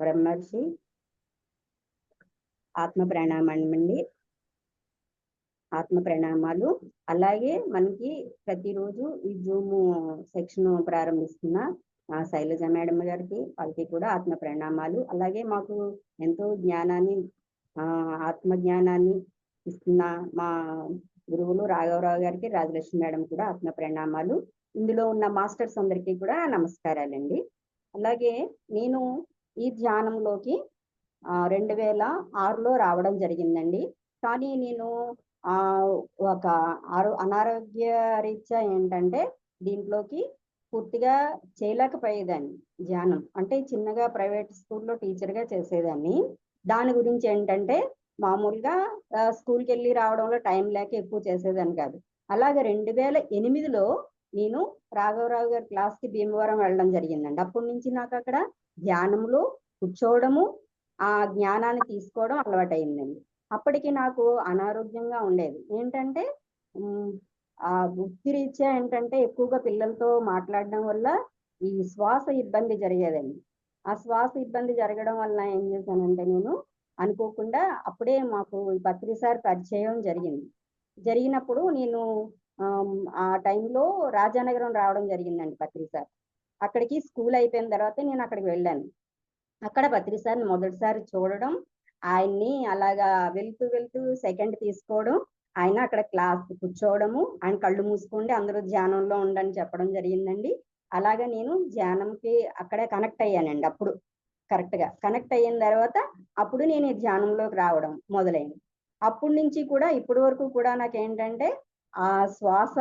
బ్రహ్మర్షి ఆత్మ ప్రణామం అండి. ఆత్మ ప్రణామాలు. అలాగే మనకి ప్రతిరోజు ఈ జూమ్ సెక్షన్ ప్రారంభిస్తున్న శైలజ మేడం గారికి, వాళ్ళకి కూడా ఆత్మ ప్రణామాలు. అలాగే మాకు ఎంతో జ్ఞానాన్ని ఆత్మ జ్ఞానాన్ని ఇస్తున్న మా గురువులు రాఘవరావు గారికి, రాజలక్ష్మి మేడం కూడా ఆత్మ ప్రణామాలు. ఇందులో ఉన్న మాస్టర్స్ అందరికీ కూడా నమస్కారాలండి. అలాగే నేను ఈ ధ్యానంలోకి 2006లో రావడం జరిగిందండి. కానీ నేను ఒక అనారోగ్య రీత్యా ఏంటంటే దీంట్లోకి పూర్తిగా చేయలేకపోయేదాన్ని. ధ్యానం అంటే చిన్నగా ప్రైవేట్ స్కూల్లో టీచర్గా చేసేదాన్ని. దాని గురించి ఏంటంటే మామూలుగా స్కూల్కి వెళ్ళి రావడంలో టైం లేక ఎక్కువ చేసేదాన్ని కాదు. అలాగే 2008లో నేను రాఘవరావు గారి క్లాస్కి భీమవరం వెళ్ళడం జరిగిందండి. అప్పటి నుంచి నాకు అక్కడ ధ్యానంలో కూర్చోవడము, ఆ జ్ఞానాన్ని తీసుకోవడం అలవాటైందండి. అప్పటికి నాకు అనారోగ్యంగా ఉండేది. ఏంటంటే ఆ వృత్తిరీత్యా ఏంటంటే ఎక్కువగా పిల్లలతో మాట్లాడడం వల్ల ఈ శ్వాస ఇబ్బంది జరిగేదండి. ఆ శ్వాస ఇబ్బంది జరగడం వల్ల ఏం చేశానంటే నేను అనుకోకుండా అప్పుడే మాకు పత్రి సార్ పరిచయం జరిగినప్పుడు నేను ఆ టైంలో రాజానగరం రావడం జరిగిందండి పత్రి సార్. అక్కడికి స్కూల్ అయిపోయిన తర్వాత నేను అక్కడికి వెళ్ళాను. అక్కడ పత్రి సార్ని మొదటిసారి చూడడం, ఆయన్ని అలాగా వెళ్తూ సెకండ్ తీసుకోవడం, ఆయన అక్కడ క్లాస్ కూర్చోవడము, ఆయన కళ్ళు మూసుకోండి అందరూ ధ్యానంలో ఉండని చెప్పడం జరిగిందండి. అలాగా నేను ధ్యానంకి అక్కడే కనెక్ట్ అయ్యానండి. అప్పుడు కరెక్ట్గా కనెక్ట్ అయిన తర్వాత అప్పుడు నేను ఈ ధ్యానంలోకి రావడం మొదలైంది. అప్పటి నుంచి కూడా ఇప్పటి వరకు కూడా నాకేంటంటే ఆ శ్వాస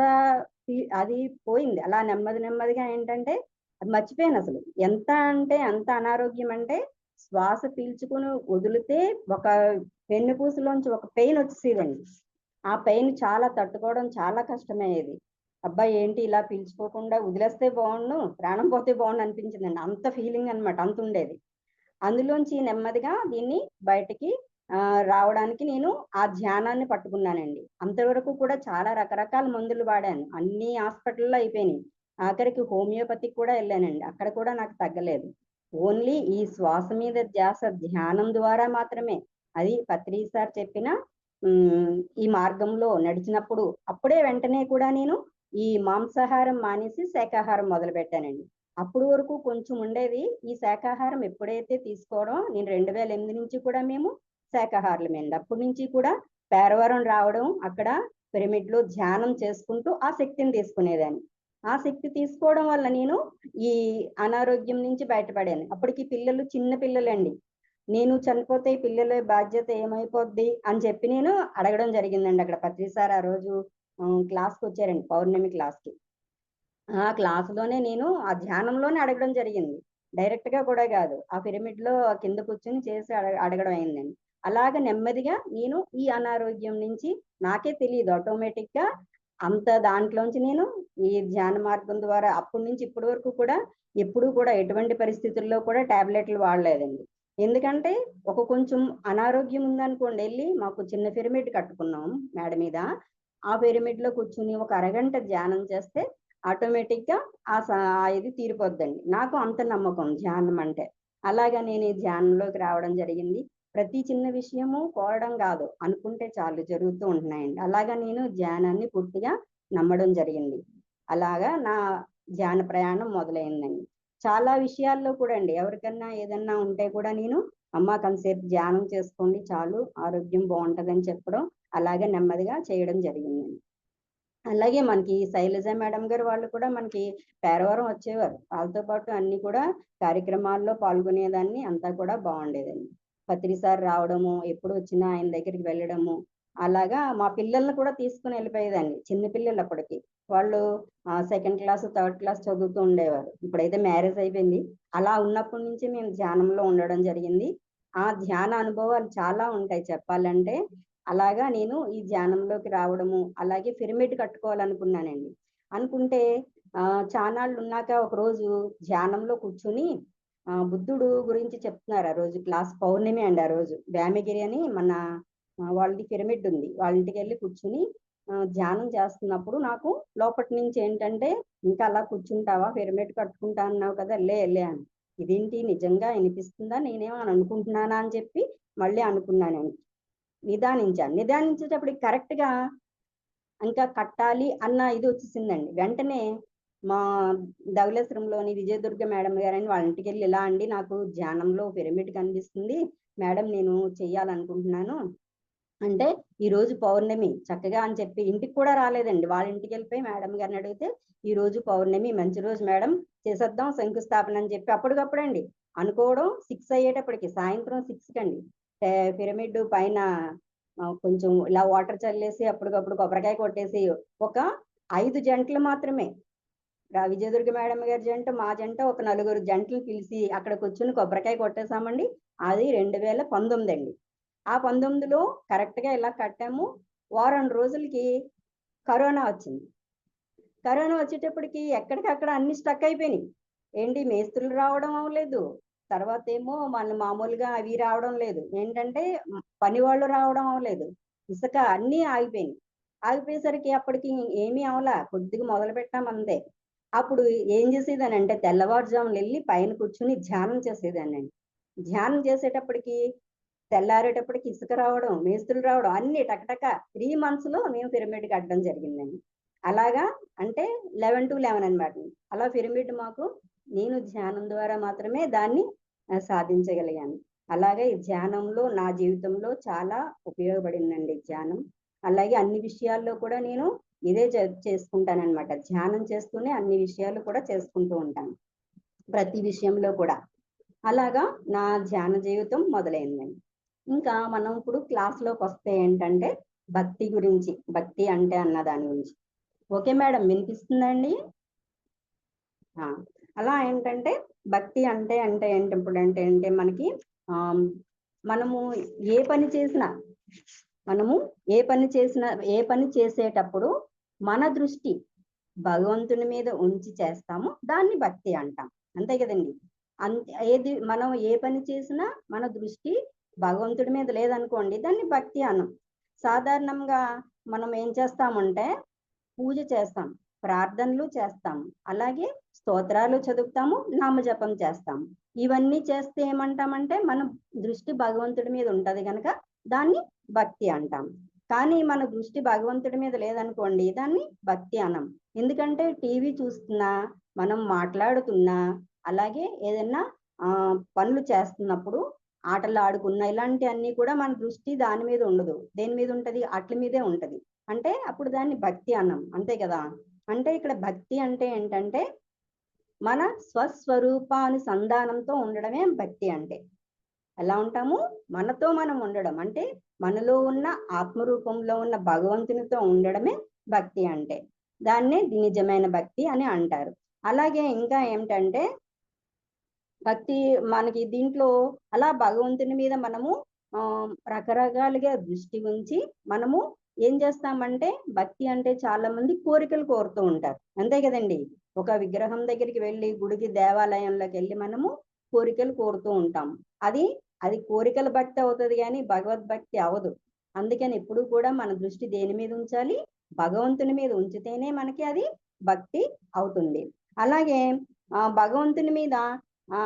అది పోయింది. అలా నెమ్మదిగా ఏంటంటే అది మర్చిపోయాను అసలు. ఎంత అంటే అంత అనారోగ్యం అంటే శ్వాస పీల్చుకుని వదిలితే ఒక వెన్నుపూసలోంచి ఒక పెయిన్ వచ్చేసేదండి. ఆ పెయిన్ చాలా తట్టుకోవడం చాలా కష్టమయ్యేది. అబ్బాయి ఏంటి ఇలా పీల్చుకోకుండా వదిలేస్తే బాగుండు, ప్రాణం పోతే బాగుండు అనిపించిందండి. అంత ఫీలింగ్ అనమాట, అంత ఉండేది. అందులోంచి నెమ్మదిగా దీన్ని బయటికి రావడానికి నేను ఆ ధ్యానాన్ని పట్టుకున్నానండి. అంతవరకు కూడా చాలా రకరకాల మందులు వాడాను, అన్ని హాస్పిటల్లో అయిపోయినాయి. ఆఖరికి హోమియోపతికి కూడా వెళ్ళానండి, అక్కడ కూడా నాకు తగ్గలేదు. ఓన్లీ ఈ శ్వాస మీద ధ్యాస ధ్యానం ద్వారా మాత్రమే, అది పత్రి సార్ చెప్పిన ఈ మార్గంలో నడిచినప్పుడు అప్పుడే వెంటనే కూడా నేను ఈ మాంసాహారం మానేసి శాకాహారం మొదలు పెట్టానండి. అప్పుడు వరకు కొంచెం ఉండేది. ఈ శాకాహారం ఎప్పుడైతే తీసుకోవడం, నేను 2008 నుంచి కూడా మేము శాకాహారులమేండి. అప్పటి నుంచి కూడా పేరవరం రావడం, అక్కడ పిరమిడ్ లో ధ్యానం చేసుకుంటూ ఆ శక్తిని తీసుకునేదాన్ని. ఆ శక్తి తీసుకోవడం వల్ల నేను ఈ అనారోగ్యం నుంచి బయటపడాను. అప్పటికి పిల్లలు చిన్న పిల్లలండి. నేను చనిపోతే పిల్లల బాధ్యత ఏమైపోద్ది అని చెప్పి నేను అడగడం జరిగిందండి. అక్కడ పత్రి సార్ ఆ రోజు క్లాస్కి వచ్చారండి, పౌర్ణమి క్లాస్కి. ఆ క్లాసులోనే నేను ఆ ధ్యానంలోనే అడగడం జరిగింది, డైరెక్ట్ గా కూడా కాదు. ఆ పిరమిడ్ లో కింద కూర్చొని చేసి అడగడం అయిందండి. అలాగ నెమ్మదిగా నేను ఈ అనారోగ్యం నుంచి, నాకే తెలియదు ఆటోమేటిక్ గా అంత దాంట్లోంచి నేను ఈ ధ్యాన మార్గం ద్వారా అప్పటి నుంచి ఇప్పటి వరకు కూడా ఎప్పుడు కూడా ఎటువంటి పరిస్థితుల్లో కూడా టాబ్లెట్లు వాడలేదండి. ఎందుకంటే కొంచెం అనారోగ్యం ఉందనుకోండి, వెళ్ళి మాకు చిన్న పిరమిడ్ కట్టుకున్నాం మేడ మీద. ఆ పిరమిడ్ లో కూర్చుని ఒక అరగంట ధ్యానం చేస్తే ఆటోమేటిక్ గా ఇది తీరిపోద్దండి. నాకు అంత నమ్మకం ధ్యానం అంటే. అలాగా నేను ఈ ధ్యానంలోకి రావడం జరిగింది. ప్రతి చిన్న విషయము కోరడం కాదు, అనుకుంటే చాలు జరుగుతూ ఉంటున్నాయండి. అలాగా నేను ధ్యానాన్ని పూర్తిగా నమ్మడం జరిగింది. అలాగా నా ధ్యాన ప్రయాణం మొదలైందండి. చాలా విషయాల్లో కూడా అండి, ఎవరికన్నా ఏదన్నా ఉంటే కూడా నేను అమ్మ కొంతసేపు ధ్యానం చేసుకోండి చాలు, ఆరోగ్యం బాగుంటదని చెప్పడం, అలాగే నెమ్మదిగా చేయడం జరిగిందండి. అలాగే మనకి శైలజ మేడం గారు వాళ్ళు కూడా మనకి పేరవరం వచ్చేవారు. వాళ్ళతో పాటు అన్ని కూడా కార్యక్రమాల్లో పాల్గొనేదాన్ని. అంతా కూడా బాగుండేదండి. పత్రి సార్ రావడము, ఎప్పుడు వచ్చినా ఆయన దగ్గరికి వెళ్ళడము, అలాగా మా పిల్లల్ని కూడా తీసుకుని వెళ్ళిపోయేదాన్ని. చిన్న పిల్లలు అప్పటికి, వాళ్ళు సెకండ్ క్లాస్ థర్డ్ క్లాస్ చదువుతూ ఉండేవారు. ఇప్పుడైతే మ్యారేజ్ అయిపోయింది. అలా ఉన్నప్పటి నుంచి మేము ధ్యానంలో ఉండడం జరిగింది. ఆ ధ్యాన అనుభవాలు చాలా ఉంటాయి చెప్పాలంటే. అలాగా నేను ఈ ధ్యానంలోకి రావడము, అలాగే పిరమిడ్ కట్టుకోవాలనుకున్నానండి. అనుకుంటే చానాళ్ళు ఉన్నాక ఒక రోజు ధ్యానంలో కూర్చుని బుద్ధుడు గురించి చెప్తున్నారు. ఆ రోజు క్లాస్ పౌర్ణమి అండి. ఆ రోజు వ్యామగిరి అని మన వాళ్ళది పిరమిడ్ ఉంది, వాళ్ళ ఇంటికి వెళ్ళి కూర్చుని ధ్యానం చేస్తున్నప్పుడు నాకు లోపటి నుంచి ఏంటంటే, ఇంకా అలా కూర్చుంటావా, పిరమిడ్ కట్టుకుంటా అన్నావు కదా, లే అని. ఇదేంటి నిజంగా వినిపిస్తుందా, నేనేమో అని అనుకుంటున్నానా అని చెప్పి మళ్ళీ అనుకున్నానండి. నిదానించేటప్పటికి కరెక్ట్ గా ఇంకా కట్టాలి అన్న ఇది వచ్చేసిందండి. వెంటనే మా ధవళేశ్వరంలోని విజయదుర్గ మేడం గారని వాళ్ళ ఇంటికి వెళ్ళి, ఇలా అండి నాకు ధ్యానంలో పిరమిడ్ కనిపిస్తుంది మేడం, నేను చెయ్యాలనుకుంటున్నాను అంటే, ఈ రోజు పౌర్ణమి చక్కగా అని చెప్పి ఇంటికి కూడా రాలేదండి. వాళ్ళ ఇంటికి వెళ్ళిపోయి మేడం గారిని అడిగితే, ఈ రోజు పౌర్ణమి మంచి రోజు మేడం, చేసేద్దాం శంకుస్థాపన అని చెప్పి అప్పటికప్పుడండి అనుకోవడం. 6 అయ్యేటప్పటికి, సాయంత్రం 6 కండి పిరమిడ్ పైన కొంచెం ఇలా వాటర్ చల్లేసి అప్పటికప్పుడు కొబ్బరికాయ కొట్టేసి ఒక 5 జంటలు మాత్రమే, విజయదుర్గ మేడం గారి జంట, మా జంట, ఒక 4 జంటలు పిలిచి అక్కడ కూర్చుని కొబ్బరికాయ కొట్టేసామండి. అది 2019 అండి. ఆ 19లో కరెక్ట్ గా ఇలా కట్టాము. వారం రోజులకి కరోనా వచ్చింది. కరోనా వచ్చేటప్పటికి ఎక్కడికక్కడ అన్ని స్టక్ అయిపోయినాయి. ఏంటి మేస్త్రులు రావడం అవ్వలేదు, తర్వాత ఏమో మన మామూలుగా అవి రావడం లేదు, ఏంటంటే పని వాళ్ళు రావడం అవ్వలేదు, ఇసుక అన్నీ ఆగిపోయినాయి. ఆగిపోయేసరికి అప్పటికి ఏమీ అవలా, కొద్దిగా మొదలు పెట్టాం అంతే. అప్పుడు ఏం చేసేదానంటే తెల్లవారుజామున వెళ్ళి పైన కూర్చుని ధ్యానం చేసేదానండి. ధ్యానం చేసేటప్పటికి తెల్లారేటప్పటికి ఇసుక రావడం, మేస్త్రులు రావడం, అన్ని టకటక 3 months లో మేము పిరమిడ్ కట్టడం జరిగిందండి. అలాగా అంటే 11-11 అనమాట. అలా పిరమిడ్ మాకు నేను ధ్యానం ద్వారా మాత్రమే దాన్ని సాధించగలిగాను. అలాగే ఈ ధ్యానంలో నా జీవితంలో చాలా ఉపయోగపడిందండి ధ్యానం. అలాగే అన్ని విషయాల్లో కూడా నేను ఇదే చేసుకుంటానన్నమాట. ధ్యానం చేస్తూనే అన్ని విషయాలు కూడా చేసుకుంటూ ఉంటాను, ప్రతి విషయంలో కూడా. అలాగా నా ధ్యాన జీవితం మొదలైందండి. ఇంకా మనం ఇప్పుడు క్లాస్లోకి వస్తే ఏంటంటే భక్తి గురించి, భక్తి అంటే అన్న దాని గురించి. ఓకే మేడం, వినిపిస్తుందండి? అలా ఏంటంటే భక్తి అంటే అంటే ఏంటి, ఇప్పుడు అంటే మనకి మనము ఏ పని చేసినా, ఏ పని చేసేటప్పుడు మన దృష్టి భగవంతుని మీద ఉంచి చేస్తాము, దాన్ని భక్తి అంటాం. అంతే కదండి. ఏది మనం ఏ పని చేసినా మన దృష్టి భగవంతుడి మీద లేదనుకోండి, దాన్ని భక్తి అనం. సాధారణంగా మనం ఏం చేస్తామంటే పూజ చేస్తాం, ప్రార్థనలు చేస్తాం, అలాగే స్తోత్రాలు చదువుతాము, నామజపం చేస్తాం. ఇవన్నీ చేస్తే ఏమంటామంటే మన దృష్టి భగవంతుడి మీద ఉంటది కనుక దాన్ని భక్తి అంటాం. కానీ మన దృష్టి భగవంతుడి మీద లేదనుకోండి, దాన్ని భక్తి అనం. ఎందుకంటే టీవీ చూస్తున్నా, మనం మాట్లాడుతున్నా, అలాగే ఏదైనా పనులు చేస్తున్నప్పుడు, ఆటలు ఆడుకున్నా, ఇలాంటి అన్ని కూడా మన దృష్టి దాని మీద ఉండదు. దేని మీద ఉంటది? అట్ల మీదే ఉంటది. అంటే అప్పుడు దాన్ని భక్తి అనం. అంతే కదా. అంటే ఇక్కడ భక్తి అంటే ఏంటంటే మన స్వస్వరూపానుసంధానంతో ఉండడమే భక్తి అంటే. ఎలా ఉంటాము? మనతో మనం ఉండడం అంటే మనలో ఉన్న ఆత్మరూపంలో ఉన్న భగవంతునితో ఉండడమే భక్తి అంటే. దాన్నే నిజమైన భక్తి అని అంటారు. అలాగే ఇంకా ఏమిటంటే భక్తి మనకి దీంట్లో అలా భగవంతుని మీద మనము రకరకాలుగా దృష్టి ఉంచి మనము ఏం చేస్తామంటే, భక్తి అంటే చాలా మంది కోరికలు కోరుతూ ఉంటారు. అంతే కదండి. ఒక విగ్రహం దగ్గరికి వెళ్ళి, గుడికి దేవాలయంలోకి వెళ్ళి మనము కోరికలు కోరుతూ ఉంటాం. అది కోరికల భక్తి అవుతుంది కానీ భగవద్భక్తి అవదు. అందుకని ఎప్పుడు కూడా మన దృష్టి దేని మీద ఉంచాలి? భగవంతుని మీద ఉంచితేనే మనకి అది భక్తి అవుతుంది. అలాగే భగవంతుని మీద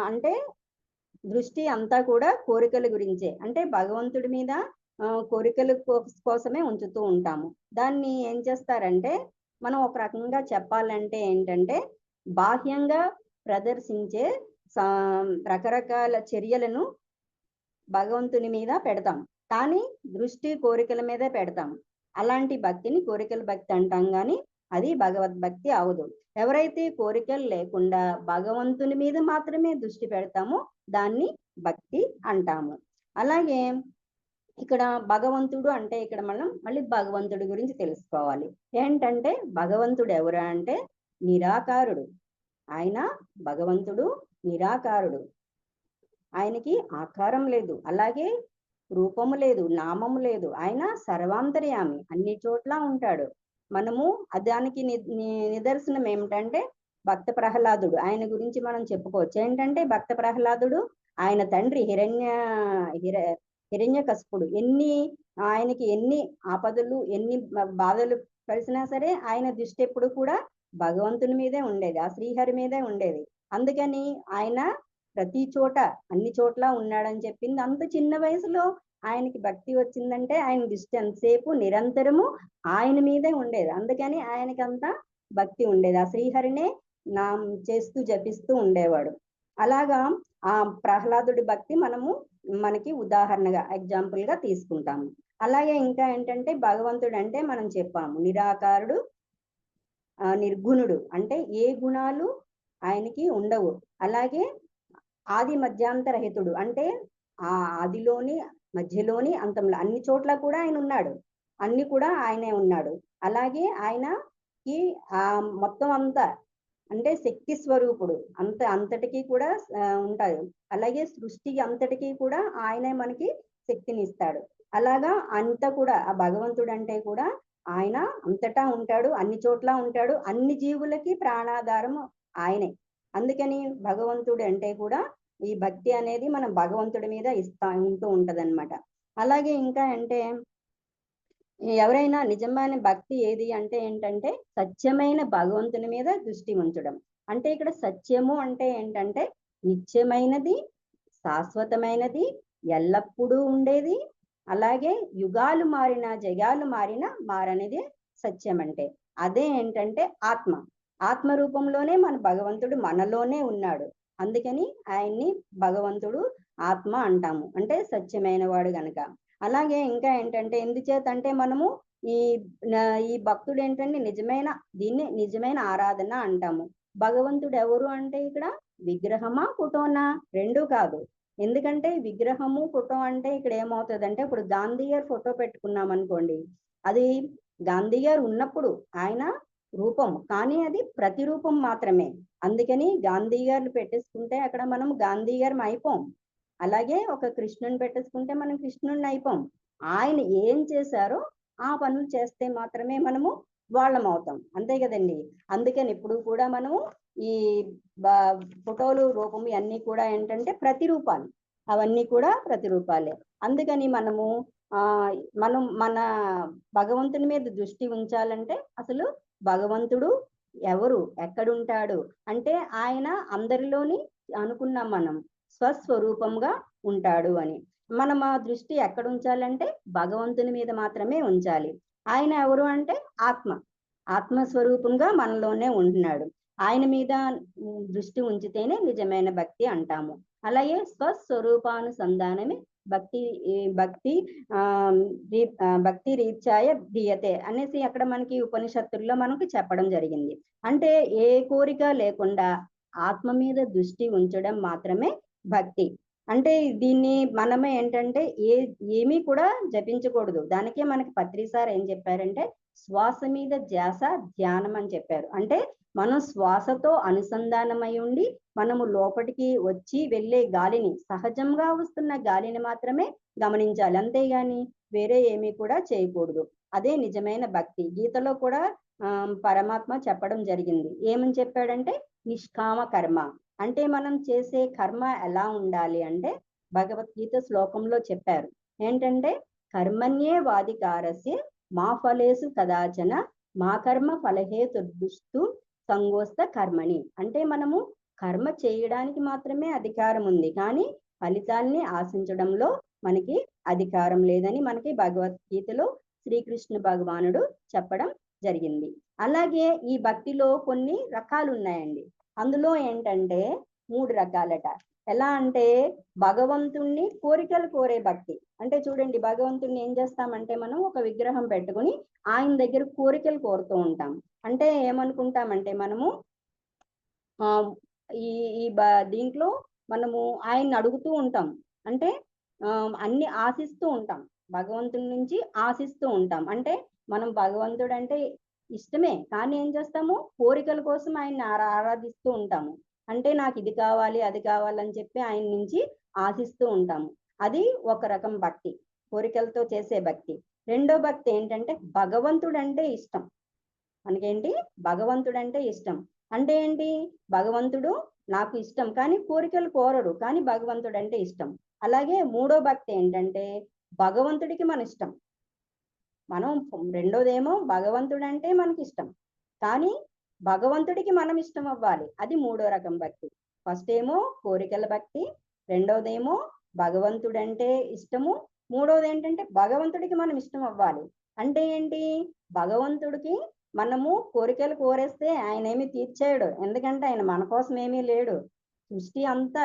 అంటే దృష్టి అంతా కూడా కోరికల గురించే. అంటే భగవంతుడి మీద కోరికల కోసమే ఉంచుతూ ఉంటాము. దాన్ని ఏం చేస్తారంటే మనం ఒక రకంగా చెప్పాలంటే ఏంటంటే, బాహ్యంగా ప్రదర్శించే రకరకాల చర్యలను భగవంతుని మీద పెడతాం, కానీ దృష్టి కోరికల మీదే పెడతాం. అలాంటి భక్తిని కోరికల భక్తి అంటాం, కానీ అది భగవద్భక్తి అవదు. ఎవరైతే కోరికలు లేకుండా భగవంతుని మీద మాత్రమే దృష్టి పెడతామో దాన్ని భక్తి అంటాము. అలాగే ఇక్కడ భగవంతుడు అంటే ఇక్కడ మనం మళ్ళీ భగవంతుడి గురించి తెలుసుకోవాలి. ఏంటంటే భగవంతుడు ఎవరు అంటే నిరాకారుడు. ఆయన భగవంతుడు నిరాకారుడు. ఆయనకి ఆకారం లేదు, అలాగే రూపము లేదు, నామము లేదు. ఆయన సర్వాంతర్యామి, అన్ని చోట్ల ఉంటాడు. మనము దానికి నిదర్శనం ఏమిటంటే భక్త ప్రహ్లాదుడు. ఆయన గురించి మనం చెప్పుకోవచ్చు. ఏంటంటే భక్త ప్రహ్లాదుడు ఆయన తండ్రి హిరణ్యకశిపుడు ఆయనకి ఎన్ని ఆపదలు, ఎన్ని బాధలు కలిసినా సరే ఆయన దృష్టి ఎప్పుడు కూడా భగవంతుని మీదే ఉండేది, ఆ శ్రీహరి మీదే ఉండేది. అందుకని ఆయన ప్రతి చోట అన్ని చోట్ల ఉన్నాడని చెప్పింది. అంత చిన్న వయసులో ఆయనకి భక్తి వచ్చిందంటే ఆయన దృష్టి ఎంతసేపు నిరంతరము ఆయన మీదే ఉండేది. అందుకని ఆయనకి అంత భక్తి ఉండేది. ఆ శ్రీహరినే నా చేస్తూ జపిస్తూ ఉండేవాడు. అలాగా ఆ ప్రహ్లాదుడి భక్తి మనకి ఉదాహరణగా ఎగ్జాంపుల్ గా తీసుకుంటాము. అలాగే ఇంకా ఏంటంటే భగవంతుడు అంటే మనం చెప్పాము నిరాకారుడు, నిర్గుణుడు, అంటే ఏ గుణాలు ఆయనకి ఉండవు. అలాగే ఆది మధ్యాంతరహితుడు, అంటే ఆ ఆదిలోని మధ్యలోని అంతంలో అన్ని చోట్ల కూడా ఆయన ఉన్నాడు, అన్ని కూడా ఆయనే ఉన్నాడు. అలాగే ఆయనకి మొత్తం అంతా అంటే శక్తి స్వరూపుడు, అంతటికీ కూడా ఉంటాడు. అలాగే సృష్టి అంతటికీ కూడా ఆయనే మనకి శక్తిని ఇస్తాడు. అలాగా అంతా కూడా ఆ భగవంతుడు అంటే కూడా ఆయన అంతటా ఉంటాడు, అన్ని చోట్ల ఉంటాడు, అన్ని జీవులకి ప్రాణాధారం ఆయనే. అందుకని భగవంతుడు అంటే కూడా ఈ భక్తి అనేది మనం భగవంతుడి మీద ఉంటూ ఉంటదన్నమాట. అలాగే ఇంకా అంటే ఎవరైనా నిజమైన భక్తి ఏది అంటే ఏంటంటే సత్యమైన భగవంతుని మీద దృష్టి ఉంచడం. అంటే ఇక్కడ సత్యము అంటే ఏంటంటే నిత్యమైనది, శాశ్వతమైనది, ఎల్లప్పుడూ ఉండేది, అలాగే యుగాలు మారినా జగాలు మారినా మారనేది సత్యం. అంటే అదే ఏంటంటే ఆత్మ రూపంలోనే మన భగవంతుడు మనలోనే ఉన్నాడు. అందుకని ఆయన్ని భగవంతుడు ఆత్మ అంటాము, అంటే సత్యమైన వాడు గనక. అలాగే ఇంకా ఏంటంటే ఎందుచేత అంటే మనము ఈ ఈ భక్తుడు ఏంటంటే దీన్ని నిజమైన ఆరాధన అంటాము. భగవంతుడు ఎవరు అంటే ఇక్కడ విగ్రహమా ఫోటోనా? రెండు కాదు. ఎందుకంటే విగ్రహము ఫోటో అంటే ఇక్కడ ఏమవుతుంది అంటే ఇప్పుడు గాంధీ గారు ఫోటో పెట్టుకున్నాం అనుకోండి, అది గాంధీ గారు ఉన్నప్పుడు ఆయన రూపం, కానీ అది ప్రతిరూపం మాత్రమే. అందుకని గాంధీ గారిని పెట్టేసుకుంటే అక్కడ మనం గాంధీ గారు అయిపోం. అలాగే ఒక కృష్ణుని పెట్టేసుకుంటే మనం కృష్ణుడిని అయిపోం. ఆయన ఏం చేశారో ఆ పనులు చేస్తే మాత్రమే మనము వాళ్ళం అవుతాం, అంతే కదండి. అందుకని ఇప్పుడు కూడా మనము ఈ ఫోటోలు రూపం ఇవన్నీ కూడా ఏంటంటే ప్రతిరూపాలు, అవన్నీ కూడా ప్రతిరూపాలే. అందుకని మనం మన భగవంతుని మీద దృష్టి ఉంచాలంటే అసలు భగవంతుడు ఎవరు, ఎక్కడుంటాడు అంటే ఆయన అందరిలోని అనుకున్నాం మనం స్వస్వరూపంగా ఉంటాడు అని. మనం ఆ దృష్టి ఎక్కడ ఉంచాలంటే భగవంతుని మీద మాత్రమే ఉంచాలి. ఆయన ఎవరు అంటే ఆత్మస్వరూపంగా మనలోనే ఉంటున్నాడు. ఆయన మీద దృష్టి ఉంచితేనే నిజమైన భక్తి అంటాము. అలాగే స్వస్వరూపానుసంధానమే భక్తి రీత్యాయ ధ్రియతే అనేసి అక్కడ మనకి ఉపనిషత్తుల్లో మనకు చెప్పడం జరిగింది. అంటే ఏ కోరిక లేకుండా ఆత్మ మీద దృష్టి ఉంచడం మాత్రమే భక్తి. అంటే దీన్ని మనమే ఏంటంటే ఏమీ కూడా జపించకూడదు. దానికే మనకి పత్రిసార్ ఏం చెప్పారంటే శ్వాస మీద ధ్యాస ధ్యానం అని చెప్పారు. అంటే మనం శ్వాసతో అనుసంధానమై ఉండి మనము లోపలికి వచ్చి వెళ్ళే గాలిని, సహజంగా వస్తున్న గాలిని మాత్రమే గమనించాలి, అంతేగాని వేరే ఏమీ కూడా చేయకూడదు. అదే నిజమైన భక్తి. గీతలో కూడా పరమాత్మ చెప్పడం జరిగింది. ఏమని చెప్పాడంటే నిష్కామ కర్మ. అంటే మనం చేసే కర్మ ఎలా ఉండాలి అంటే భగవద్గీత శ్లోకంలో చెప్పారు ఏంటంటే కర్మణ్యే వాదికారస్య మా ఫలేసు కదాచన మా కర్మ ఫలహేతుర్దుస్తు సంగోస్త కర్మణి. అంటే మనము కర్మ చేయడానికి మాత్రమే అధికారం ఉంది, కానీ ఫలితాల్ని ఆశించడంలో మనకి అధికారం లేదని మనకి భగవద్గీతలో శ్రీకృష్ణ భగవానుడు చెప్పడం జరిగింది. అలాగే ఈ భక్తిలో కొన్ని రకాలు ఉన్నాయండి. అందులో ఏంటంటే 3 రకాలట. ఎలా అంటే భగవంతుణ్ణి కోరికలు కోరే భక్తి. అంటే చూడండి, భగవంతుణ్ణి ఏం చేస్తామంటే మనం ఒక విగ్రహం పెట్టుకుని ఆయన దగ్గర కోరికలు కోరుతూ ఉంటాం. అంటే ఏమనుకుంటామంటే మనము ఈ ఈ దీంట్లో మనము ఆయన్ని అడుగుతూ ఉంటాం. అంటే అన్ని ఆశిస్తూ ఉంటాం, భగవంతుడి నుంచి ఆశిస్తూ ఉంటాం. అంటే మనం భగవంతుడు అంటే ఇష్టమే, కానీ ఏం చేస్తాము కోరికల కోసం ఆయన్ని ఆరాధిస్తూ ఉంటాము. అంటే నాకు ఇది కావాలి అది కావాలని చెప్పి ఆయన నుంచి ఆశిస్తూ ఉంటాము. అది ఒక రకం భక్తి, కోరికలతో చేసే భక్తి. రెండో భక్తి ఏంటంటే భగవంతుడు అంటే ఇష్టం. మనకేంటి భగవంతుడు అంటే ఇష్టం. అంటే ఏంటి, భగవంతుడు నాకు ఇష్టం కానీ కోరికలు కోరడు, కానీ భగవంతుడు అంటే ఇష్టం. అలాగే మూడో భక్తి ఏంటంటే భగవంతుడికి మన ఇష్టం. మనం రెండోదేమో భగవంతుడు అంటే మనకి ఇష్టం, కానీ భగవంతుడికి మనం ఇష్టం అవ్వాలి, అది మూడో రకం భక్తి. ఫస్ట్ ఏమో కోరికల భక్తి, రెండోదేమో భగవంతుడంటే ఇష్టము, మూడోది ఏంటంటే భగవంతుడికి మనం ఇష్టం అవ్వాలి. అంటే ఏంటి, భగవంతుడికి మనము కోరికలు కోరేస్తే ఆయన ఏమి తీర్చేయడు, ఎందుకంటే ఆయన మన కోసం ఏమీ లేడు. సృష్టి అంతా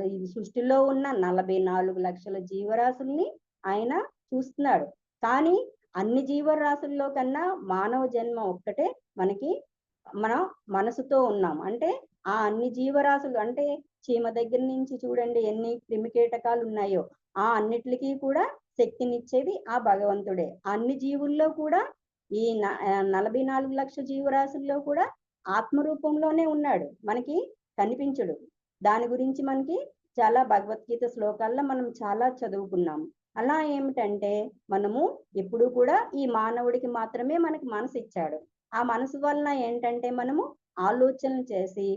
ఈ సృష్టిలో ఉన్న 44 లక్షల జీవరాశుల్ని ఆయన చూస్తున్నాడు. కానీ అన్ని జీవరాశుల్లో కన్నా మానవ జన్మ ఒక్కటే మనకి, మనం మనసుతో ఉన్నాం. అంటే ఆ అన్ని జీవరాశులు అంటే చీమ దగ్గర నుంచి చూడండి ఎన్ని క్రిమికీటకాలు ఉన్నాయో, ఆ అన్నిటికీ కూడా శక్తినిచ్చేది ఆ భగవంతుడే. అన్ని జీవుల్లో కూడా ఈ 44 లక్షల జీవరాశుల్లో కూడా ఆత్మ రూపంలోనే ఉన్నాడు, మనకి కనిపించడు. దాని గురించి మనకి చాలా భగవద్గీత శ్లోకాల్లో మనం చాలా చదువుకున్నాము. అలా ఏమిటంటే మనము ఎప్పుడు కూడా ఈ మానవుడికి మాత్రమే మనకి మనసు ఇచ్చాడు. ఆ మనసు వలన ఏంటంటే మనము ఆలోచనలు చేసి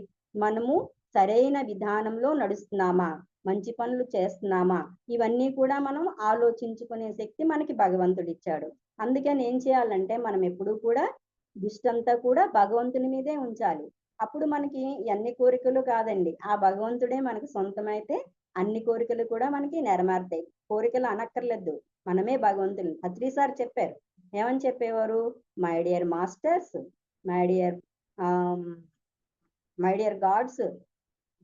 మనము సరైన విధానంలో నడుస్తున్నామా, మంచి పనులు చేస్తున్నామా, ఇవన్నీ కూడా మనం ఆలోచించుకునే శక్తి మనకి భగవంతుడు ఇచ్చాడు. అందుకని ఏం చేయాలంటే మనం ఎప్పుడు కూడా దృష్టంతా కూడా భగవంతుని మీదే ఉంచాలి. అప్పుడు మనకి అన్ని కోరికలు కాదండి, ఆ భగవంతుడే మనకి సొంతమైతే అన్ని కోరికలు కూడా మనకి నెరవేరుతాయి. కోరికలు అనక్కర్లేదు, మనమే భగవంతుని. అత్రి సార్ చెప్పారు, ఏమని చెప్పేవారు, my dear masters, my dear my dear God's,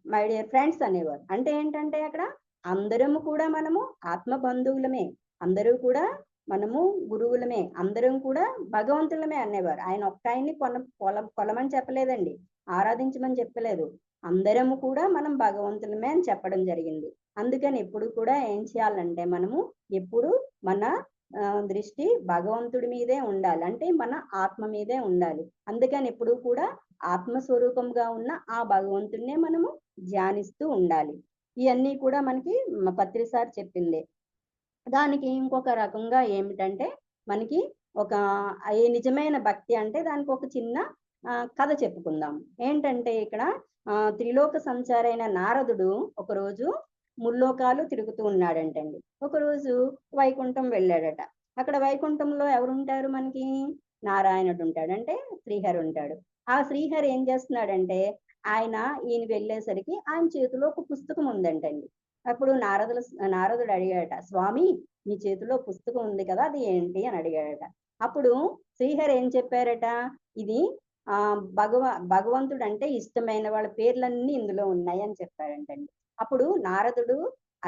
my dear friends అనేవారు. అంటే ఏంటంటే అక్కడ అందరము కూడా మనము ఆత్మ బంధువులమే, అందరూ కూడా మనము గురువులమే, అందరం కూడా భగవంతులమే అనేవారు. ఆయన ఒక్క ఆయన్ని కొలమని చెప్పలేదండి, ఆరాధించమని చెప్పలేదు. అందరము కూడా మనం భగవంతులమే అని చెప్పడం జరిగింది. అందుకని ఎప్పుడు కూడా ఏం చేయాలంటే మనము ఎప్పుడు మన దృష్టి భగవంతుడి మీదే ఉండాలి, అంటే మన ఆత్మ మీదే ఉండాలి. అందుకని ఎప్పుడు కూడా ఆత్మస్వరూపంగా ఉన్న ఆ భగవంతుడినే మనము ధ్యానిస్తూ ఉండాలి. ఇవన్నీ కూడా మనకి పత్రి సార్ చెప్పిందే. దానికి ఇంకొక రకంగా ఏమిటంటే మనకి ఒక ఈ నిజమైన భక్తి అంటే దానికి ఒక చిన్న కథ చెప్పుకుందాం. ఏంటంటే ఇక్కడ త్రిలోక సంచారైన నారదుడు ఒకరోజు ముల్లోకాలు తిరుగుతూ ఉన్నాడంటండి. ఒకరోజు వైకుంఠం వెళ్ళాడట. అక్కడ వైకుంఠంలో ఎవరుంటారు మనకి, నారాయణుడు ఉంటాడు, అంటే శ్రీహరి ఉంటాడు. ఆ శ్రీహరి ఏం చేస్తున్నాడంటే ఈయన వెళ్ళేసరికి ఆయన చేతిలో ఒక పుస్తకం ఉందంటండి. అప్పుడు నారదుడు అడిగాడట, స్వామి మీ చేతిలో పుస్తకం ఉంది కదా, అది ఏంటి అని అడిగాడట. అప్పుడు శ్రీహరి ఏం చెప్పారట, ఇది భగవంతుడు అంటే ఇష్టమైన వాళ్ళ పేర్లన్నీ ఇందులో ఉన్నాయి అని చెప్పారంటండి. అప్పుడు నారదుడు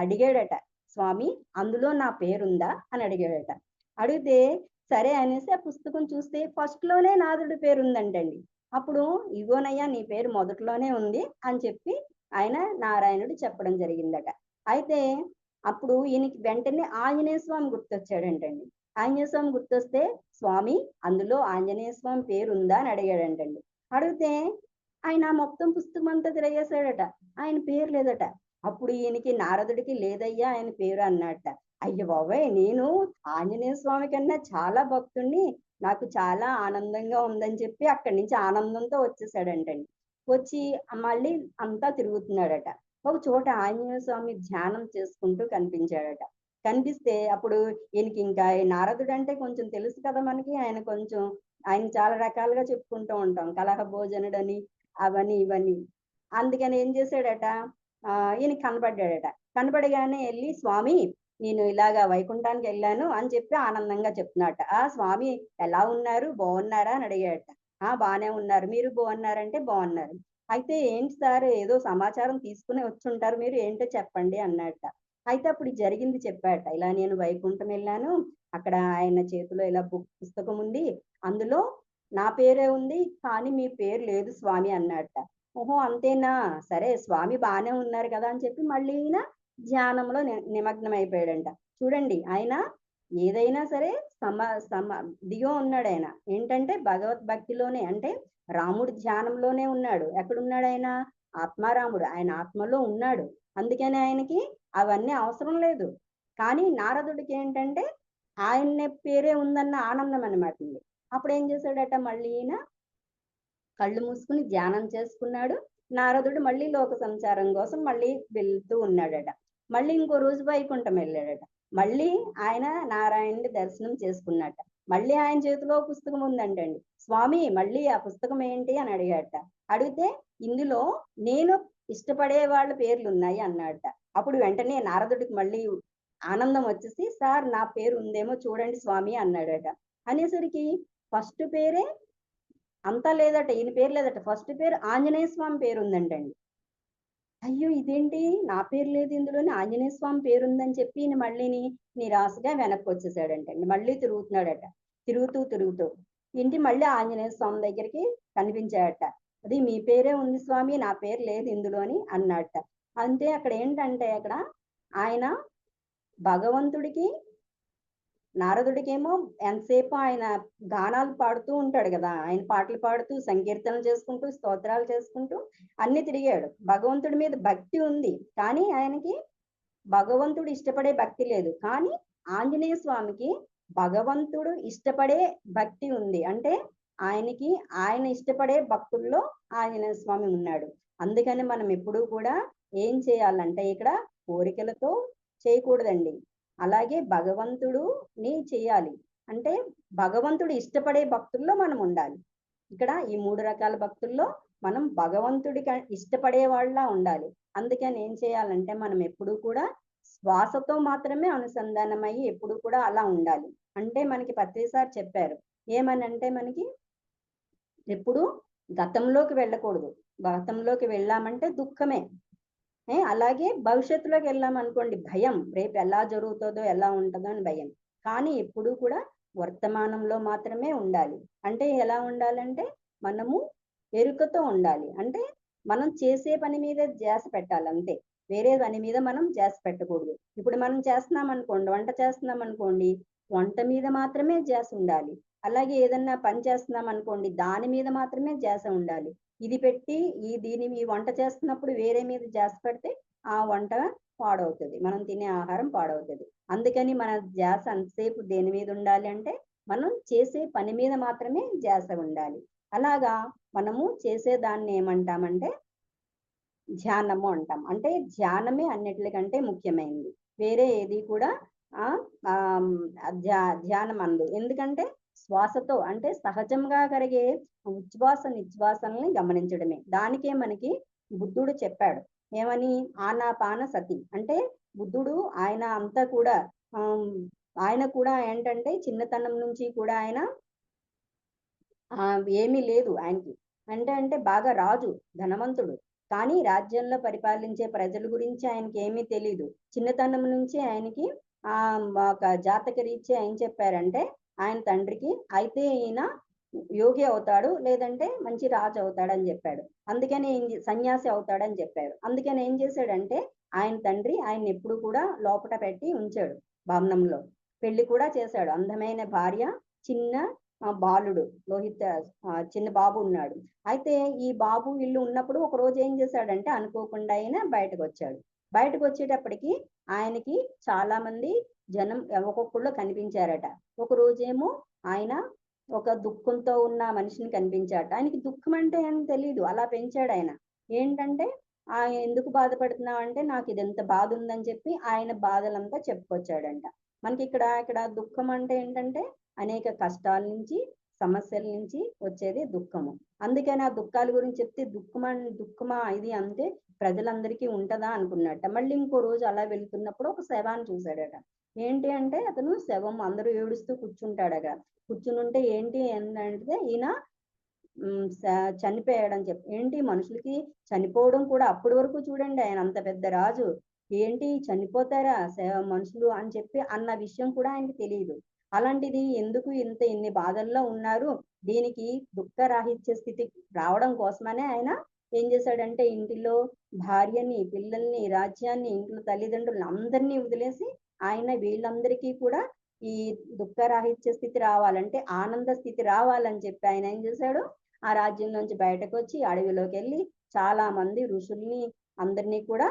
అడిగాడట, స్వామి అందులో నా పేరుందా అని అడిగాడట. అడిగితే సరే అనేసి ఆ పుస్తకం చూస్తే ఫస్ట్ లోనే నారదుడి పేరు ఉందంటండి. అప్పుడు ఇగోనయ్యా నీ పేరు మొదట్లోనే ఉంది అని చెప్పి ఆయన నారాయణుడు చెప్పడం జరిగిందట. అయితే అప్పుడు ఈయనకి వెంటనే ఆంజనేయ స్వామి గుర్తొచ్చాడంటండి. ఆంజనేయ స్వామి గుర్తొస్తే స్వామి అందులో ఆంజనేయ స్వామి పేరు ఉందా అని అడిగాడంటండి. అడిగితే ఆయన మొత్తం పుస్తకం అంతా తిరగేశాడట, ఆయన పేరు లేదట. అప్పుడు ఈయనకి నారదుడికి లేదయ్యా ఆయన పేరు అన్నట్ట. అయ్య బాబోయ్, నేను ఆంజనేయ స్వామి కన్నా చాలా భక్తుణ్ణి, నాకు చాలా ఆనందంగా ఉందని చెప్పి అక్కడి నుంచి ఆనందంతో వచ్చేసాడంటండి. వచ్చి మళ్ళీ అంతా తిరుగుతున్నాడట. ఒక చోట ఆంజనేయ స్వామి ధ్యానం చేసుకుంటూ కనిపించాడట. కనిపిస్తే అప్పుడు ఈయనకి ఇంకా నారదుడు అంటే కొంచెం తెలుసు కదా మనకి, ఆయన చాలా రకాలుగా చెప్పుకుంటూ ఉంటాం, కలహ భోజనుడని అవని ఇవని. అందుకని ఏం చేశాడట, ఈయన కనబడ్డాడట. కనబడగానే వెళ్ళి స్వామి నేను ఇలాగా వైకుంఠానికి వెళ్ళాను అని చెప్పి ఆనందంగా చెప్తున్నట్ట. ఆ స్వామి ఎలా ఉన్నారు, బాగున్నారా అని అడిగాడట. బాగానే ఉన్నారు, మీరు బాగున్నారంటే బాగున్నారు. అయితే ఏంటి సార్ ఏదో సమాచారం తీసుకుని వచ్చుంటారు మీరు, ఏంటో చెప్పండి అన్నట్ట. అయితే అప్పుడు జరిగింది చెప్పాట, ఇలా నేను వైకుంఠం వెళ్ళాను, అక్కడ ఆయన చేతిలో ఇలా పుస్తకం ఉంది, అందులో నా పేరే ఉంది కానీ మీ పేరు లేదు స్వామి అన్నట్ట. ఓహో అంతేనా, సరే స్వామి బాగానే ఉన్నారు కదా అని చెప్పి మళ్ళీ ఈయన ధ్యానంలో నిమగ్నం అయిపోయాడంట. చూడండి ఆయన ఏదైనా సరే దిగో ఉన్నాడు ఆయన, ఏంటంటే భగవద్భక్తిలోనే, అంటే రాముడు ధ్యానంలోనే ఉన్నాడు. ఎక్కడున్నాడు ఆయన, ఆత్మారాముడు, ఆయన ఆత్మలో ఉన్నాడు. అందుకని ఆయనకి అవన్నీ అవసరం లేదు. కానీ నారదుడికి ఏంటంటే ఆయన పేరే ఉందన్న ఆనందం అనమాట. అప్పుడు ఏం చేశాడట, మళ్ళీ ఈయన కళ్ళు మూసుకుని ధ్యానం చేసుకున్నాడు. నారదుడు మళ్ళీ లోక సంచారం కోసం మళ్ళీ వెళ్తూ ఉన్నాడట. మళ్ళీ ఇంకో రోజు వైకుంఠం వెళ్ళాడట. మళ్ళీ ఆయన నారాయణుడి దర్శనం చేసుకున్నట. మళ్ళీ ఆయన చేతిలో పుస్తకం ఉందంటండి. స్వామి మళ్ళీ ఆ పుస్తకం ఏంటి అని అడిగాడట. అడిగితే ఇందులో నేను ఇష్టపడే వాళ్ళ పేర్లు ఉన్నాయి అన్నాడట. అప్పుడు వెంటనే నారదుడికి మళ్ళీ ఆనందం వచ్చేసి, సార్ నా పేరు ఉందేమో చూడండి స్వామి అన్నాడట. అనేసరికి ఫస్ట్ పేరే అంతా లేదట, ఈయన పేరు లేదట. ఫస్ట్ పేరు ఆంజనేయ స్వామి పేరు ఉందంటండి. అయ్యో ఇదేంటి నా పేరు లేదు ఇందులోని, ఆంజనేయ స్వామి పేరుందని చెప్పి ఈయన మళ్ళీని నిరాశగా వెనక్కి వచ్చేసాడంటండి. మళ్ళీ తిరుగుతున్నాడట. తిరుగుతూ ఇంటి మళ్ళీ ఆంజనేయ స్వామి దగ్గరికి కనిపించాడట. అది మీ పేరే ఉంది స్వామి, నా పేరు లేదు ఇందులోని అన్నట్ట. అంటే అక్కడ ఏంటంటే అక్కడ ఆయన భగవంతుడికి, నారదుడికేమో ఎంతసేపు ఆయన గానాలు పాడుతూ ఉంటాడు కదా, ఆయన పాటలు పాడుతూ సంకీర్తనలు చేసుకుంటూ స్తోత్రాలు చేసుకుంటూ అన్ని తిరిగాడు. భగవంతుడి మీద భక్తి ఉంది, కానీ ఆయనకి భగవంతుడు ఇష్టపడే భక్తి లేదు. కానీ ఆంజనేయ స్వామికి భగవంతుడు ఇష్టపడే భక్తి ఉంది. అంటే ఆయనకి ఆయన ఇష్టపడే భక్తుల్లో ఆంజనేయ స్వామి ఉన్నాడు. అందుకని మనం ఎప్పుడూ కూడా ఏం చేయాలంటే ఇక్కడ కోరికలతో చేయకూడదండి. అలాగే భగవంతుడుని చేయాలి. అంటే భగవంతుడు ఇష్టపడే భక్తుల్లో మనం ఉండాలి. ఇక్కడ ఈ 3 రకాల భక్తుల్లో మనం భగవంతుడికి ఇష్టపడే వాళ్ళ ఉండాలి. అందుకని ఏం చేయాలంటే మనం ఎప్పుడూ కూడా శ్వాసతో మాత్రమే అనుసంధానమయ్యి ఎప్పుడు కూడా అలా ఉండాలి. అంటే మనకి పత్రిసారి చెప్పారు. ఏమనంటే మనకి ఎప్పుడు గతంలోకి వెళ్ళకూడదు. గతంలోకి వెళ్ళామంటే దుఃఖమే. అలాగే భవిష్యత్తులోకి వెళ్ళామనుకోండి భయం. రేపు ఎలా జరుగుతుందో, ఎలా ఉంటదో అని భయం. కానీ ఎప్పుడూ కూడా వర్తమానంలో మాత్రమే ఉండాలి. అంటే ఎలా ఉండాలంటే మనము ఎరుకతో ఉండాలి. అంటే మనం చేసే పని మీద ధ్యాస పెట్టాలి అంతే. వేరే పని మీద మనం ధ్యాస పెట్టకూడదు. ఇప్పుడు మనం చేస్తున్నామనుకోండి, వంట చేస్తున్నామనుకోండి, వంట మీద మాత్రమే ధ్యాస ఉండాలి. అలాగే ఏదన్నా పని చేస్తున్నామనుకోండి, దాని మీద మాత్రమే ధ్యాస ఉండాలి. ఇది పెట్టి ఈ వంట చేస్తున్నప్పుడు వేరే మీద ధ్యాస పెడితే ఆ వంట పాడవుతది. మనం తినే ఆహారం పాడవుతది. అందుకని మన ధ్యాస అంతసేపు దేని మీద ఉండాలి అంటే, మనం చేసే పని మీద మాత్రమే ధ్యాస ఉండాలి. అలాగా మనము చేసే దాన్ని ఏమంటామంటే ధ్యానము అంటాం. అంటే ధ్యానమే అన్నిట్లకంటే ముఖ్యమైనది. వేరే ఏది కూడా ఆహ్, ఆహ్, ధ్యానం అనదు. ఎందుకంటే శ్వాసతో అంటే సహజంగా కలిగే ఉచ్ఛ్వాస, నిశ్వాసల్ని గమనించడమే. దానికే మనకి బుద్ధుడు చెప్పాడు. ఏమని? ఆనాపాన సతి. అంటే బుద్ధుడు ఆయన అంతా కూడా ఆహ్, ఆయన కూడా ఏంటంటే చిన్నతనం నుంచి కూడా ఆయన ఏమీ లేదు ఆయనకి. అంటే బాగా రాజు, ధనవంతుడు. కానీ రాజ్యంలో పరిపాలించే ప్రజల గురించి ఆయనకేమీ తెలీదు. చిన్నతనం నుంచి ఆయనకి ఒక జాతక రీత్యా ఏం చెప్పారంటే, ఆయన తండ్రికి అయితే ఈయన యోగి అవుతాడు, లేదంటే మంచి రాజు అవుతాడని జెప్పాడు. అందుకని సన్యాసి అవుతాడని జెప్పారు. అందుకని ఏం చేశాడంటే, ఆయన తండ్రి ఆయన్నెప్పుడు కూడా లోపట పెట్టి ఉంచాడు భవనంలో. పెళ్లి కూడా చేశాడు. అందమైన భార్య, చిన్న బాలుడు లోహిత్ చిన్న బాబు ఉన్నాడు. అయితే ఈ బాబు వీళ్ళు ఉన్నప్పుడు ఒకరోజు ఏం చేశాడంటే అనుకోకుండా ఆయన బయటకొచ్చాడు. బయటకొచ్చేటప్పటికి ఆయనకి చాలా మంది జనం ఒక్కొక్కళ్ళు కనిపించారట. ఒకరోజేమో ఆయన ఒక దుఃఖంతో ఉన్న మనిషిని కనిపించాడట. ఆయనకి దుఃఖం అంటే ఏం తెలీదు. అలా పెంచాడాయన. ఏంటంటే ఎందుకు బాధపడుతున్నావంటే నాకిదెంత బాధుందని చెప్పి ఆయన బాధలంతా చెప్పుకొచ్చాడంట. ఇక్కడ దుఃఖం అంటే ఏంటంటే అనేక కష్టాల నుంచి, సమస్యల నుంచి వచ్చేది దుఃఖము. అందుకని ఆ దుఃఖాల గురించి చెప్తే దుఃఖమా ఇది అంటే ప్రజలందరికీ ఉంటదా అనుకున్నట్ట. మళ్ళీ ఇంకో రోజు అలా వెళ్తున్నప్పుడు ఒక శవాన్ని చూసాడట. ఏంటి అంటే అతను శవం అందరూ ఏడుస్తూ కూర్చుంటాడట. కూర్చునుంటే ఏంటి ఏంటంటే ఈయన చనిపోయాడని చెప్పి. ఏంటి మనుషులకి చనిపోవడం కూడా అప్పటి వరకు చూడండి ఆయన అంత పెద్ద రాజు. ఏంటి చనిపోతారా మనుషులు అని చెప్పి అన్న విషయం కూడా ఆయనకి తెలీదు. అలాంటిది ఎందుకు ఇన్ని బాధల్లో ఉన్నారు, దీనికి దుఃఖరాహిత్య స్థితి రావడం కోసమనే ఆయన ఏం చేశాడంటే ఇంటిలో భార్యని, పిల్లల్ని, రాజ్యాన్ని, ఇంట్లో తల్లిదండ్రులని అందరినీ వదిలేసి ఆయన వీళ్ళందరికీ కూడా ఈ దుఃఖరాహిత్య స్థితి రావాలంటే ఆనంద స్థితి రావాలని చెప్పి ఆయన ఏం చేశాడు, ఆ రాజ్యం నుంచి బయటకొచ్చి అడవిలోకెళ్ళి చాలా మంది ఋషుల్ని అందరినీ కూడా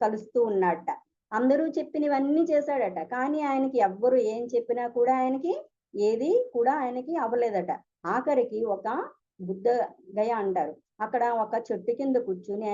కలుస్తూ ఉన్నాడట. అందరూ చెప్పినవన్నీ చేశాడట. కానీ ఆయనకి ఎవ్వరు ఏం చెప్పినా కూడా ఏది కూడా ఆయనకి అవ్వలేదట. ఆఖరికి ఒక బుద్ధ గయ అంటారు. అక్కడ ఒక చెట్టు కింద కూర్చుని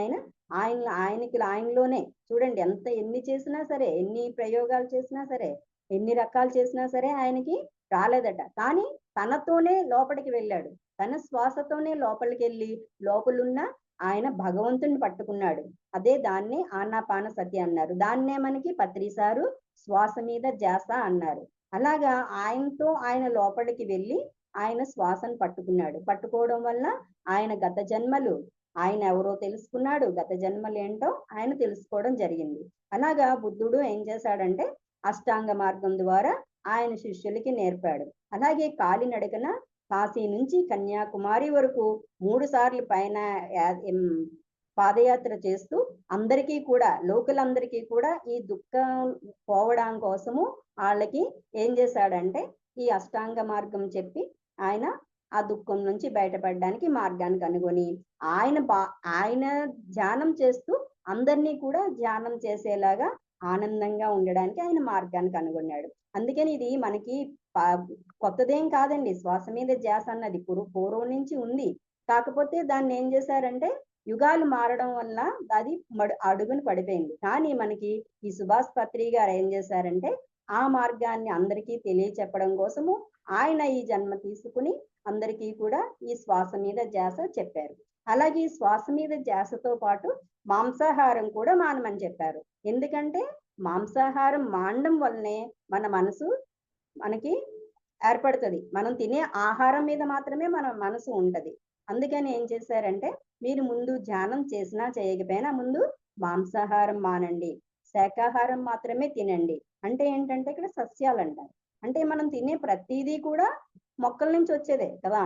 ఆయనలోనే చూడండి ఎన్ని చేసినా సరే, ఎన్ని ప్రయోగాలు చేసినా సరే, ఎన్ని రకాలు చేసినా సరే ఆయనకి రాలేదట. కానీ తనతోనే లోపలికి వెళ్ళాడు. తన శ్వాసతోనే లోపలికెళ్ళి లోపలున్న ఆయన భగవంతుని పట్టుకున్నాడు. అదే దాన్నే ఆనాపాన సతి అన్నారు. దాన్నే మనకి పత్రిసారు శ్వాస మీద ధ్యాస అన్నారు. అలాగా ఆయనతో ఆయన లోపలికి వెళ్ళి ఆయన శ్వాసను పట్టుకున్నాడు. పట్టుకోవడం వల్ల ఆయన గత జన్మలు ఆయన ఎవరో తెలుసుకున్నాడు. గత జన్మలు ఏంటో ఆయన తెలుసుకోవడం జరిగింది. అలాగా బుద్ధుడు ఏం చేశాడంటే అష్టాంగ మార్గం ద్వారా ఆయన శిష్యులకి నేర్పాడు. అలాగే కాలినడకన కాశీ నుంచి కన్యాకుమారి వరకు 3 సార్లు పైన పాదయాత్ర చేస్తూ అందరికీ కూడా లోకలందరికీ కూడా ఈ దుఃఖం పోవడం కోసము వాళ్ళకి ఏం చేశాడంటే ఈ అష్టాంగ మార్గం చెప్పి ఆయన ఆ దుఃఖం నుంచి బయటపడడానికి మార్గాన్ని కనుగొని ఆయన ధ్యానం చేస్తూ అందరినీ కూడా ధ్యానం చేసేలాగా ఆనందంగా ఉండడానికి ఆయన మార్గాన్ని కనుగొన్నాడు. అందుకని ఇది మనకి కొత్తదేం కాదండి. శ్వాస మీద ధ్యాస అన్నది పూర్వం నుంచి ఉంది. కాకపోతే దాన్ని ఏం చేశారంటే యుగాలు మారడం వల్ల అది అడుగున పడిపోయింది. కానీ మనకి ఈ సుభాష్ పత్రి గారు ఏం చేశారంటే ఆ మార్గాన్ని అందరికీ తెలియచెప్పడం కోసము ఆయన ఈ జన్మ తీసుకుని అందరికీ కూడా ఈ శ్వాస మీద ధ్యాస చెప్పారు. అలాగే ఈ శ్వాస మీద ధ్యాసతో పాటు మాంసాహారం కూడా మానమని చెప్పారు. ఎందుకంటే మాంసాహారం మానడం వల్లనే మన మనసు మనకి ఏర్పడుతుంది. మనం తినే ఆహారం మీద మాత్రమే మన మనసు ఉంటది. అందుకని ఏం చేశారంటే మీరు ముందు ధ్యానం చేసినా చేయకపోయినా ముందు మాంసాహారం మానండి, శాకాహారం మాత్రమే తినండి. అంటే ఏంటంటే ఇక్కడ సస్యాలు అంటారు. అంటే మనం తినే ప్రతిదీ కూడా మొక్కల నుంచి వచ్చేదే కదా.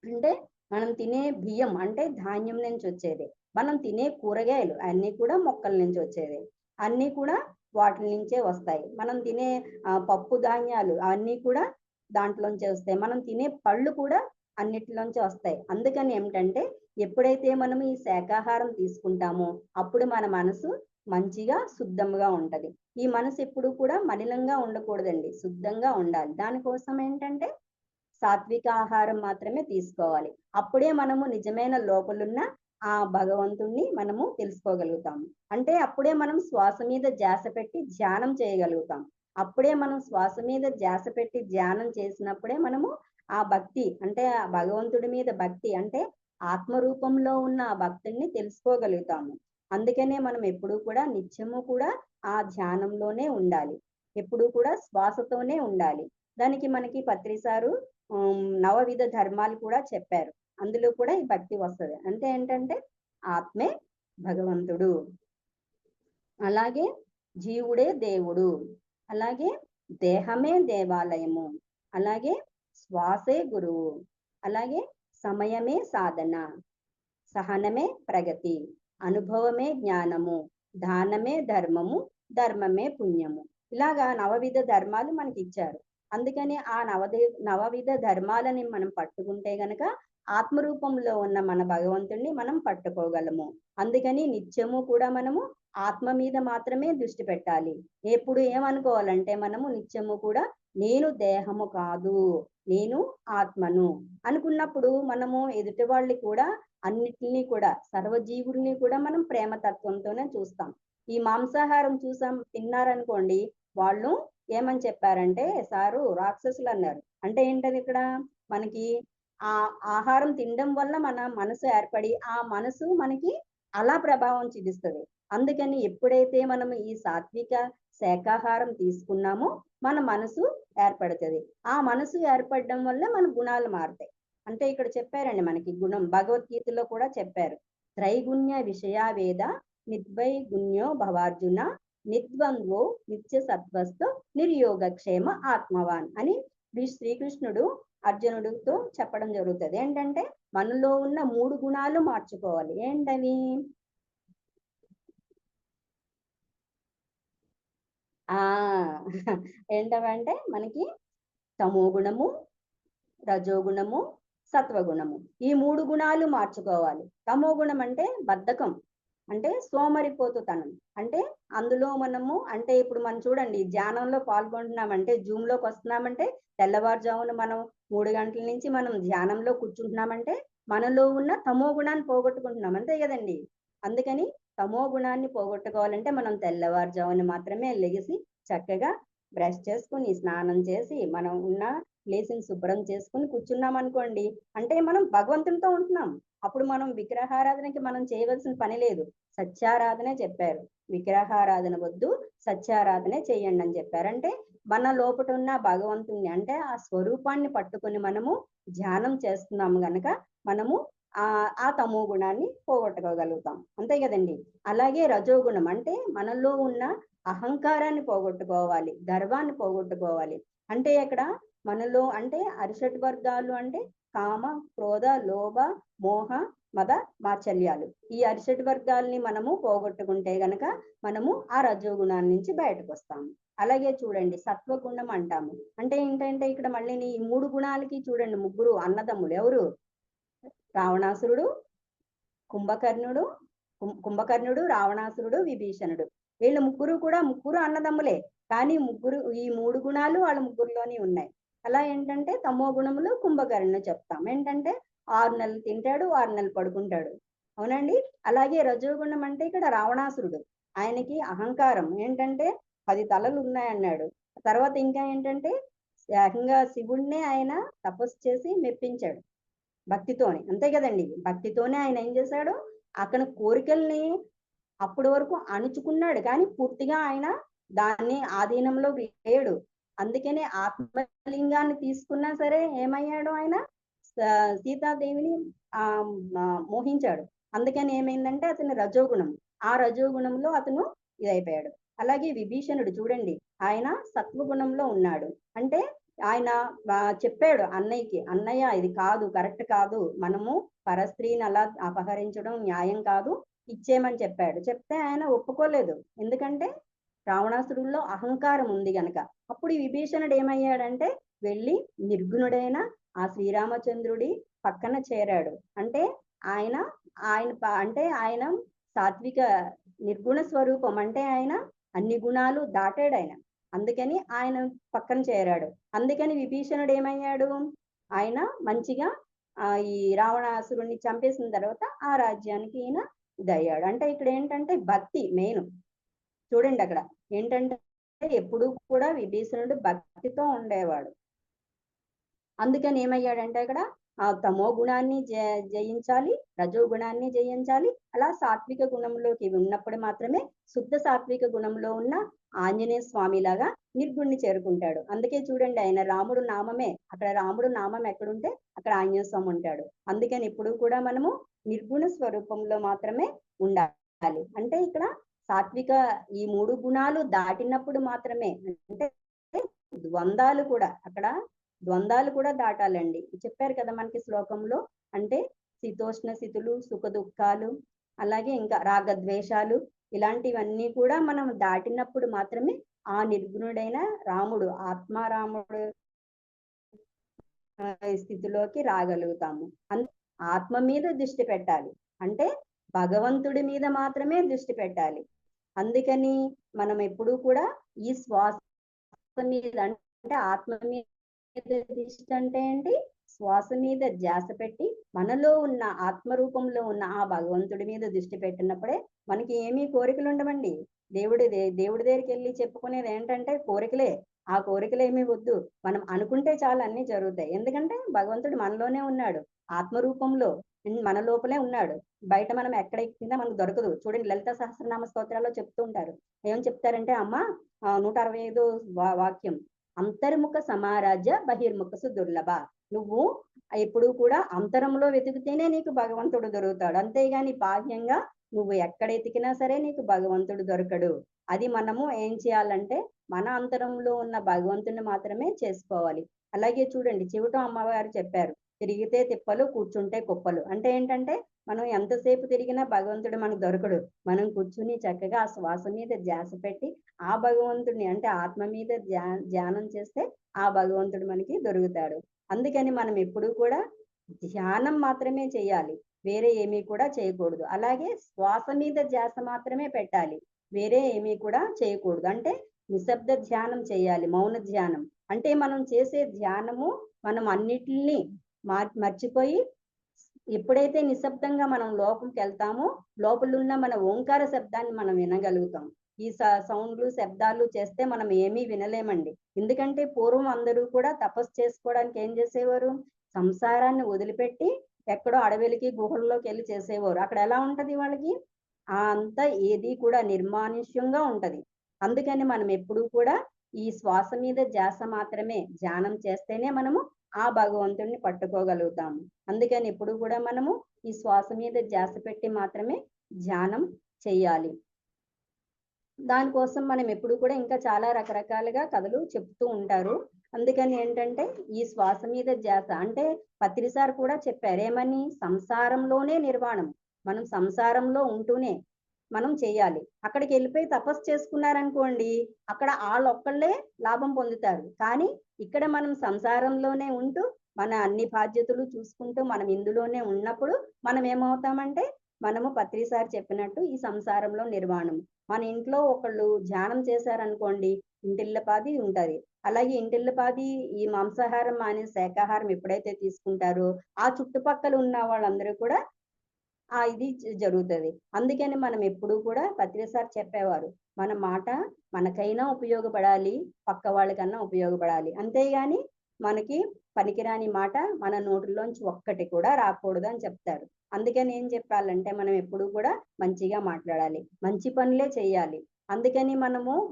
అంటే మనం తినే బియ్యం అంటే ధాన్యం నుంచి వచ్చేదే. మనం తినే కూరగాయలు అన్నీ కూడా మొక్కల నుంచి వచ్చేదే. అన్నీ కూడా వాటి నుంచే వస్తాయి. మనం తినే పప్పు ధాన్యాలు అవన్నీ కూడా దాంట్లోంచే వస్తాయి. మనం తినే పళ్ళు కూడా అన్నిటిలోంచి వస్తాయి. అందుకని ఏమిటంటే ఎప్పుడైతే మనం ఈ శాకాహారం తీసుకుంటామో అప్పుడు మన మనసు మంచిగా శుద్ధంగా ఉంటది. ఈ మనసు ఎప్పుడు కూడా మలినంగా ఉండకూడదండి, శుద్ధంగా ఉండాలి. దానికోసం ఏంటంటే సాత్విక ఆహారం మాత్రమే తీసుకోవాలి. అప్పుడే మనము నిజమైన లోపలున్న ఆ భగవంతుణ్ణి మనము తెలుసుకోగలుగుతాము. అంటే అప్పుడే మనం శ్వాస మీద ధ్యాస పెట్టి ధ్యానం చేయగలుగుతాం. అప్పుడే మనం శ్వాస మీద ధ్యాస పెట్టి ధ్యానం చేసినప్పుడే మనము ఆ భక్తి అంటే ఆ భగవంతుడి మీద భక్తి అంటే ఆత్మరూపంలో ఉన్న ఆ భక్తుడిని తెలుసుకోగలుగుతాము. అందుకనే మనం ఎప్పుడూ కూడా నిత్యము కూడా ఆ ధ్యానంలోనే ఉండాలి. ఎప్పుడూ కూడా శ్వాసతోనే ఉండాలి. దానికి మనకి పత్రిసారు నవవిధ ధర్మాలు కూడా చెప్పారు. అందులో కూడా ఈ భక్తి వస్తది. అంటే ఏంటంటే ఆత్మే భగవంతుడు, అలాగే జీవుడే దేవుడు, అలాగే దేహమే దేవాలయము, అలాగే శ్వాసే గురువు, అలాగే సమయమే సాధన, సహనమే ప్రగతి, అనుభవమే జ్ఞానము, దానమే ధర్మము, ధర్మమే పుణ్యము. ఇలాగా నవవిధ ధర్మాలు మనకి ఇచ్చారు. అందుకని ఆ నవవిధ ధర్మాలని మనం పట్టుకుంటే గనక ఆత్మరూపంలో ఉన్న మన భగవంతుణ్ణి మనం పట్టుకోగలము. అందుకని నిత్యము కూడా మనము ఆత్మ మీద మాత్రమే దృష్టి పెట్టాలి. ఎప్పుడు ఏమనుకోవాలంటే మనము నిత్యము కూడా నేను దేహము కాదు, నేను ఆత్మను అనుకున్నప్పుడు మనము ఎదుటి వాళ్ళని కూడా అన్నిటినీ కూడా సర్వజీవుల్ని కూడా మనం ప్రేమతత్వంతోనే చూస్తాం. ఈ మాంసాహారం తిన్నారనుకోండి, వాళ్ళు ఏమని చెప్పారంటే సారు రాక్షసులు అన్నారు. అంటే ఏంటది ఇక్కడ మనకి ఆ ఆహారం తినడం వల్ల మన మనసు ఏర్పడి ఆ మనసు మనకి అలా ప్రభావం చూపిస్తుంది. అందుకని ఎప్పుడైతే మనం ఈ సాత్విక శాకాహారం తీసుకున్నామో మన మనసు ఏర్పడుతుంది. ఆ మనసు ఏర్పడడం వల్ల మన గుణాలు మారుతాయి. అంటే ఇక్కడ చెప్పారండి మనకి గుణం భగవద్గీతలో కూడా చెప్పారు. త్రైగుణ్య విషయా వేద నిర్వైగుణ్యో భవార్జున నిద్వంద్వో నిత్య సత్వస్థో నిర్యోగక్షేమ ఆత్మవాన్ అని శ్రీకృష్ణుడు అర్జునుడితో చెప్పడం జరుగుతుంది. ఏంటంటే మనలో ఉన్న 3 గుణాలు మార్చుకోవాలి. ఏంటవి? ఆ ఏంటవంటే మనకి తమో గుణము, రజోగుణము, సత్వగుణము, ఈ 3 గుణాలు మార్చుకోవాలి. తమో గుణం అంటే బద్ధకం, అంటే సోమరిపోతుతనం. అంటే అందులో మనము అంటే ఇప్పుడు మనం చూడండి ధ్యానంలో పాల్గొంటున్నామంటే జూమ్ లోకి వస్తున్నామంటే తెల్లవారుజామున మనం 3 గంటల నుంచి మనం ధ్యానంలో కూర్చుంటున్నామంటే మనలో ఉన్న తమో గుణాన్ని పోగొట్టుకుంటున్నాం. అంతే కదండి. అందుకని తమో గుణాన్ని పోగొట్టుకోవాలంటే మనం తెల్లవారుజామున మాత్రమే లెగిసి చక్కగా బ్రష్ చేసుకుని స్నానం చేసి మనం ఉన్న ప్లేస్ని శుభ్రం చేసుకుని కూర్చున్నాం అనుకోండి, అంటే మనం భగవంతునితో ఉంటున్నాం. అప్పుడు మనం విగ్రహారాధనకి మనం చేయవలసిన పని లేదు. సత్యారాధనే చెప్పారు. విగ్రహారాధన వద్దు, సత్యారాధనే చేయండి అని చెప్పారు. అంటే మన లోపట ఉన్న భగవంతుణ్ణి అంటే ఆ స్వరూపాన్ని పట్టుకొని మనము ధ్యానం చేస్తున్నాము గనక మనము ఆ తమో గుణాన్ని పోగొట్టుకోగలుగుతాం. అంతే కదండి. అలాగే రజోగుణం అంటే మనలో ఉన్న అహంకారాన్ని పోగొట్టుకోవాలి, గర్వాన్ని పోగొట్టుకోవాలి. అంటే అక్కడ మనలో అంటే అరిషడ్ వర్గాలు అంటే కామ, క్రోధ, లోభ, మోహ, మద, మాత్సర్యాలు. ఈ అరిషడ్ వర్గాల్ని మనము పోగొట్టుకుంటే గనక మనము ఆ రజోగుణాన్ని నుంచి బయటకు వస్తాము. అలాగే చూడండి సత్వగుణం అంటాము. అంటే ఏంటంటే ఇక్కడ మళ్ళీ ఈ 3 గుణాలకి చూడండి ముగ్గురు అన్నదమ్ములు ఎవరు? రావణాసురుడు, కుంభకర్ణుడు, రావణాసురుడు, విభీషణుడు. వీళ్ళ ముగ్గురు కూడా ముగ్గురు అన్నదమ్ములే. కానీ ఈ 3 గుణాలు వాళ్ళ ముగ్గురులోనే ఉన్నాయి. అలా ఏంటంటే తమో గుణములు కుంభకర్ణుడు చెప్తాం. ఏంటంటే 6 నెలలు తింటాడు, 6 నెలలు పడుకుంటాడు. అవునండి. అలాగే రజోగుణం అంటే ఇక్కడ రావణాసురుడు. ఆయనకి అహంకారం ఏంటంటే 10 తలలు ఉన్నాయన్నాడు. తర్వాత ఇంకా ఏంటంటే ఏకంగా శివుడినే ఆయన తపస్సు చేసి మెప్పించాడు భక్తితోనే. అంతే కదండి. భక్తితోనే ఆయన ఏం చేశాడు, అక్కడ కోరికల్ని అప్పటి వరకు అణుచుకున్నాడు. కానీ పూర్తిగా ఆయన దాన్ని ఆధీనంలో లేడు. అందుకనే ఆత్మలింగాన్ని తీసుకున్నా సరే ఏమయ్యాడు ఆయన? సీతాదేవిని మోహించాడు. అందుకని ఏమైందంటే అతని రజోగుణం. ఆ రజోగుణంలో అతను ఇదైపోయాడు. అలాగే విభీషణుడు చూడండి, ఆయన సత్వగుణంలో ఉన్నాడు. అంటే ఆయన చెప్పాడు అన్నయ్యకి, అన్నయ్య ఇది కాదు, కరెక్ట్ కాదు, మనము పరస్త్రీని అలా అపహరించడం న్యాయం కాదు, ఇచ్చేయమని చెప్పాడు. చెప్తే ఆయన ఒప్పుకోలేదు. ఎందుకంటే రావణాసురుల్లో అహంకారం ఉంది గనక. అప్పుడు ఈ విభీషణుడు ఏమయ్యాడంటే వెళ్ళి నిర్గుణుడైన ఆ శ్రీరామచంద్రుడి పక్కన చేరాడు. అంటే ఆయన అంటే ఆయన సాత్విక నిర్గుణ స్వరూపం. అంటే ఆయన అన్ని గుణాలు దాటాడు ఆయన. అందుకని ఆయన పక్కన చేరాడు. అందుకని విభీషణుడు ఏమయ్యాడు, ఆయన మంచిగా ఈ రావణాసురుణ్ణి చంపేసిన తర్వాత ఆ రాజ్యానికి ఈయన ఇదయ్యాడు. అంటే ఇక్కడ ఏంటంటే భక్తి మెయిన్. చూడండి అక్కడ ఏంటంటే ఎప్పుడు కూడా విభీషణుడు భక్తితో ఉండేవాడు. అందుకని ఏమయ్యాడంటే అక్కడ ఆ తమో గుణాన్ని జయించాలి, రజో గుణాన్ని జయించాలి. అలా సాత్విక గుణంలోకి ఉన్నప్పుడు మాత్రమే శుద్ధ సాత్విక గుణంలో ఉన్న ఆంజనేయ స్వామి లాగా నిర్గుణ్ణి చేరుకుంటాడు. అందుకే చూడండి ఆయన రాముడు నామమే, అక్కడ రాముడు నామం ఎక్కడుంటే అక్కడ ఆంజనేయ స్వామి ఉంటాడు. అందుకని ఇప్పుడు కూడా మనము నిర్గుణ స్వరూపంలో మాత్రమే ఉండాలి. అంటే ఇక్కడ సాత్విక ఈ 3 గుణాలు దాటినప్పుడు మాత్రమే, అంటే ద్వంద్వాలు కూడా అక్కడ ద్వంద్వాలు కూడా దాటాలండి. చెప్పారు కదా మనకి శ్లోకంలో. అంటే శీతోష్ణ స్థితులు, సుఖ దుఃఖాలు, అలాగే ఇంకా రాగద్వేషాలు, ఇలాంటివన్నీ కూడా మనం దాటినప్పుడు మాత్రమే ఆ నిర్గుణుడైన రాముడు, ఆత్మారాముడు స్థితిలోకి రాగలుగుతాము. ఆత్మ మీద దృష్టి పెట్టాలి. అంటే భగవంతుడి మీద మాత్రమే దృష్టి పెట్టాలి. అందుకని మనం ఎప్పుడూ కూడా ఈ శ్వాస మీద అంటే ఆత్మ మీద దృష్టి అంటే ఏంటి? శ్వాస మీద ధ్యాస పెట్టి మనలో ఉన్న ఆత్మరూపంలో ఉన్న ఆ భగవంతుడి మీద దృష్టి పెట్టినప్పుడే మనకి ఏమీ కోరికలు ఉండవండి. దేవుడి దగ్గరికి వెళ్ళి చెప్పుకునేది ఏంటంటే కోరికలే. ఆ కోరికలు ఏమీ వద్దు, మనం అనుకుంటే చాలు అన్ని జరుగుతాయి. ఎందుకంటే భగవంతుడు మనలోనే ఉన్నాడు, ఆత్మరూపంలో మన లోపలే ఉన్నాడు. బయట మనం ఎక్కడ ఎక్కినా మనకు దొరకదు. చూడండి లలిత సహస్రనామ స్తోత్రాల్లో చెప్తూ ఉంటారు. ఏం చెప్తారంటే అమ్మ 165 వాక్యం, అంతర్ముఖ సమారాజ్య బహిర్ముఖసు దుర్లభ. నువ్వు ఎప్పుడు కూడా అంతరంలో వెతికితేనే నీకు భగవంతుడు దొరుకుతాడు. అంతేగాని బాహ్యంగా నువ్వు ఎక్కడ ఎతికినా సరే నీకు భగవంతుడు దొరకడు. అది మనము ఏం చేయాలంటే మన అంతరంలో ఉన్న భగవంతుని మాత్రమే చేసుకోవాలి. అలాగే చూడండి చెవిటో అమ్మవారు చెప్పారు, తిరిగితే తిప్పలు, కూర్చుంటే కుప్పలు. అంటే ఏంటంటే మనం ఎంతసేపు తిరిగినా భగవంతుడు మనకు దొరకడు. మనం కూర్చుని చక్కగా ఆ శ్వాస మీద ధ్యాస పెట్టి ఆ భగవంతుడిని అంటే ఆత్మ మీద ధ్యానం చేస్తే ఆ భగవంతుడు మనకి దొరుకుతాడు. అందుకని మనం ఎప్పుడూ కూడా ధ్యానం మాత్రమే చేయాలి, వేరే ఏమీ కూడా చేయకూడదు. అలాగే శ్వాస మీద ధ్యాస మాత్రమే పెట్టాలి, వేరే ఏమీ కూడా చేయకూడదు. అంటే నిశ్శబ్ద ధ్యానం చేయాలి, మౌన ధ్యానం. అంటే మనం చేసే ధ్యానము మనం అన్నిటిని మర్చిపోయి ఎప్పుడైతే నిశ్శబ్దంగా మనం లోపలికి వెళ్తామో లోపలున్న మన ఓంకార శబ్దాన్ని మనం వినగలుగుతాం. ఈ సౌండ్లు శబ్దాలు చేస్తే మనం ఏమీ వినలేమండి. ఎందుకంటే పూర్వం అందరూ కూడా తపస్సు చేసుకోవడానికి ఏం చేసేవారు? సంసారాన్ని వదిలిపెట్టి ఎక్కడో అడవులకి, గుహల్లోకి వెళ్లి చేసేవారు. అక్కడ ఎలా ఉంటది వాళ్ళకి? అంతా ఏది కూడా నిర్మానుష్యంగా ఉంటది. అందుకని మనం ఎప్పుడూ కూడా ఈ శ్వాస మీద ధ్యాస మాత్రమే ధ్యానం చేస్తేనే మనము ఆ భగవంతుడిని పట్టుకోగలుగుతాము. అందుకని ఎప్పుడు కూడా మనము ఈ శ్వాస మీద ధ్యాస పెట్టి మాత్రమే ధ్యానం చెయ్యాలి. దానికోసం మనం ఎప్పుడు కూడా ఇంకా చాలా రకరకాలుగా కథలు చెప్తూ ఉంటారు. అందుకని ఏంటంటే ఈ శ్వాస మీద ధ్యాస అంటే పత్రి సార్ కూడా చెప్పారు. ఏమని? సంసారంలోనే నిర్వాణం. మనం సంసారంలో ఉంటూనే మనం చెయ్యాలి. అక్కడికెళ్ళిపోయి తపస్సు చేసుకున్నారనుకోండి, అక్కడ ఆళ్ళొక్కళ్ళే లాభం పొందుతారు. కానీ ఇక్కడ మనం సంసారంలోనే ఉంటూ, మన అన్ని బాధ్యతలు చూసుకుంటూ, మనం ఇందులోనే ఉన్నప్పుడు మనం ఏమవుతామంటే, మనము పత్రి సార్ చెప్పినట్టు ఈ సంసారంలో నిర్వాణం. మన ఇంట్లో ఒకళ్ళు ధ్యానం చేశారనుకోండి, ఇంటిల్లపాది ఉంటది. అలాగే ఇంటిల్లపాది ఈ మాంసాహారం మానేసి శాకాహారం ఎప్పుడైతే తీసుకుంటారో, ఆ చుట్టుపక్కల ఉన్న వాళ్ళందరూ కూడా ఇది జరుగుతది. అందుకని మనం ఎప్పుడూ కూడా పత్రి సార్ చెప్పేవారు. మన మాట మనకైనా ఉపయోగపడాలి, పక్క వాళ్ళకన్నా ఉపయోగపడాలి. అంతేగాని మనకి పనికిరాని మాట మన నోటిలోంచి ఒక్కటి కూడా రాకూడదని చెప్తారు. అందుకని ఏం చెప్పాలంటే మనం ఎప్పుడూ కూడా మంచిగా మాట్లాడాలి. మంచి పనులే చేయాలి. అందుకని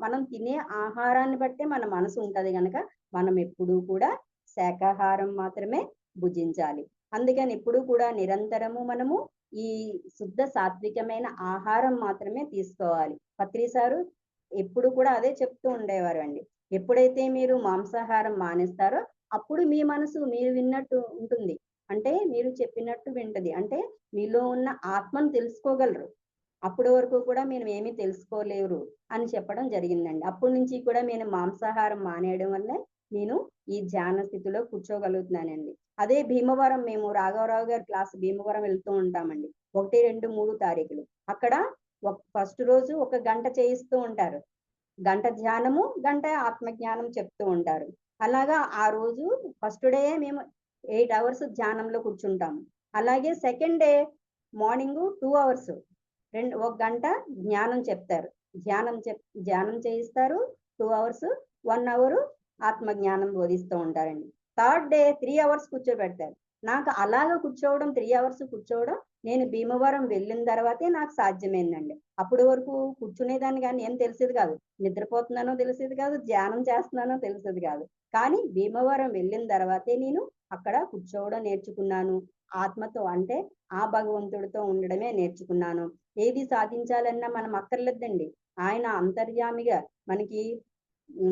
మనం తినే ఆహారాన్ని బట్టే మన మనసు ఉంటది గనక మనం ఎప్పుడూ కూడా శాకాహారం మాత్రమే భుజించాలి. అందుకని ఎప్పుడూ కూడా నిరంతరము మనము ఈ శుద్ధ సాత్వికమైన ఆహారం మాత్రమే తీసుకోవాలి. పత్రి సారు ఎప్పుడు కూడా అదే చెప్తూ ఉండేవారండి. ఎప్పుడైతే మీరు మాంసాహారం మానేస్తారో అప్పుడు మీ మనసు మీరు విన్నట్టు ఉంటుంది. అంటే మీరు చెప్పినట్టు వింటది. అంటే మీలో ఉన్న ఆత్మను తెలుసుకోగలరు. అప్పటి వరకు కూడా మీరు ఏమీ తెలుసుకోలేరు అని చెప్పడం జరిగిందండి. అప్పటి నుంచి కూడా నేను మాంసాహారం మానేయడం వల్లే నేను ఈ ధ్యాన స్థితిలో కూర్చోగలుగుతున్నానండి. అదే భీమవరం మేము రాఘవరావు గారి క్లాస్ భీమవరం వెళ్తూ ఉంటామండి. 1, 2, 3 తారీఖులు. అక్కడ ఫస్ట్ రోజు ఒక గంట చేయిస్తూ ఉంటారు. గంట ధ్యానము, గంట ఆత్మజ్ఞానం చెప్తూ ఉంటారు. అలాగా ఆ రోజు ఫస్ట్ డే మేము 8 అవర్స్ ధ్యానంలో కూర్చుంటాము. అలాగే సెకండ్ డే మార్నింగు 2 అవర్స్ ఒక గంట జ్ఞానం చెప్తారు. ధ్యానం చేయిస్తారు 2 అవర్స్, 1 అవరు ఆత్మజ్ఞానం బోధిస్తూ ఉంటారండి. థర్డ్ డే 3 అవర్స్ కూర్చోబెడతారు. నాకు అలాగ కూర్చోవడం 3 అవర్స్ కూర్చోవడం నేను భీమవరం వెళ్ళిన తర్వాతే నాకు సాధ్యమైందండి. అప్పటి వరకు కూర్చునేదాన్ని గాని ఏం తెలిసేది కాదు. నిద్రపోతున్నానో తెలిసేది కాదు, ధ్యానం చేస్తున్నానో తెలిసేది కాదు. కానీ భీమవరం వెళ్ళిన తర్వాతే నేను అక్కడ కూర్చోవడం నేర్చుకున్నాను. ఆత్మతో అంటే ఆ భగవంతుడితో ఉండడమే నేర్చుకున్నాను. ఏది సాధించాలన్నా మనం అక్కర్లేదండి. ఆయన అంతర్యామిగా మనకి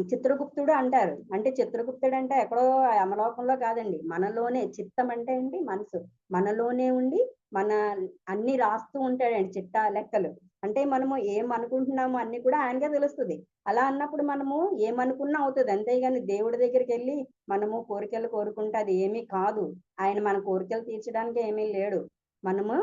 చిత్రగుప్తుడు అంటారు. అంటే చిత్రగుప్తుడు అంటే ఎక్కడో యమలోకంలో కాదండి. మనలోనే చిత్తం అంటే ఏంటి? మనసు. మనలోనే ఉండి మన అన్ని రాస్తూ ఉంటాడండి చిట్టా లెక్కలు. అంటే మనము ఏమనుకుంటున్నామో అన్నీ కూడా ఆయనకే తెలుస్తది. అలా అన్నప్పుడు మనము ఏమనుకున్నా అవుతది. అంతేగాని దేవుడి దగ్గరికెళ్ళి మనము కోరికలు కోరుకుంటే అది ఏమీ కాదు. ఆయన మన కోరికలు తీర్చడానికి ఏమీ లేడు. మనము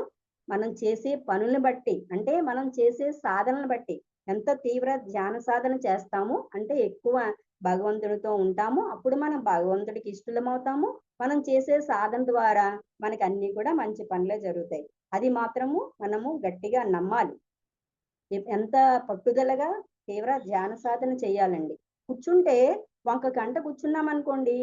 మనం చేసే పనుల్ని బట్టి అంటే మనం చేసే సాధనలను బట్టి ఎంత తీవ్ర ధ్యాన సాధన చేస్తామో అంటే ఎక్కువ భగవంతుడితో ఉంటామో అప్పుడు మనం భగవంతుడికి ఇష్టలమవుతాము. మనం చేసే సాధన ద్వారా మనకి అన్నీ కూడా మంచి పనులే జరుగుతాయి. అది మాత్రము మనము గట్టిగా నమ్మాలి. ఎంత పట్టుదలగా తీవ్ర ధ్యాన సాధన చేయాలండి. కూర్చుంటే ఒక గంట కూర్చున్నామనుకోండి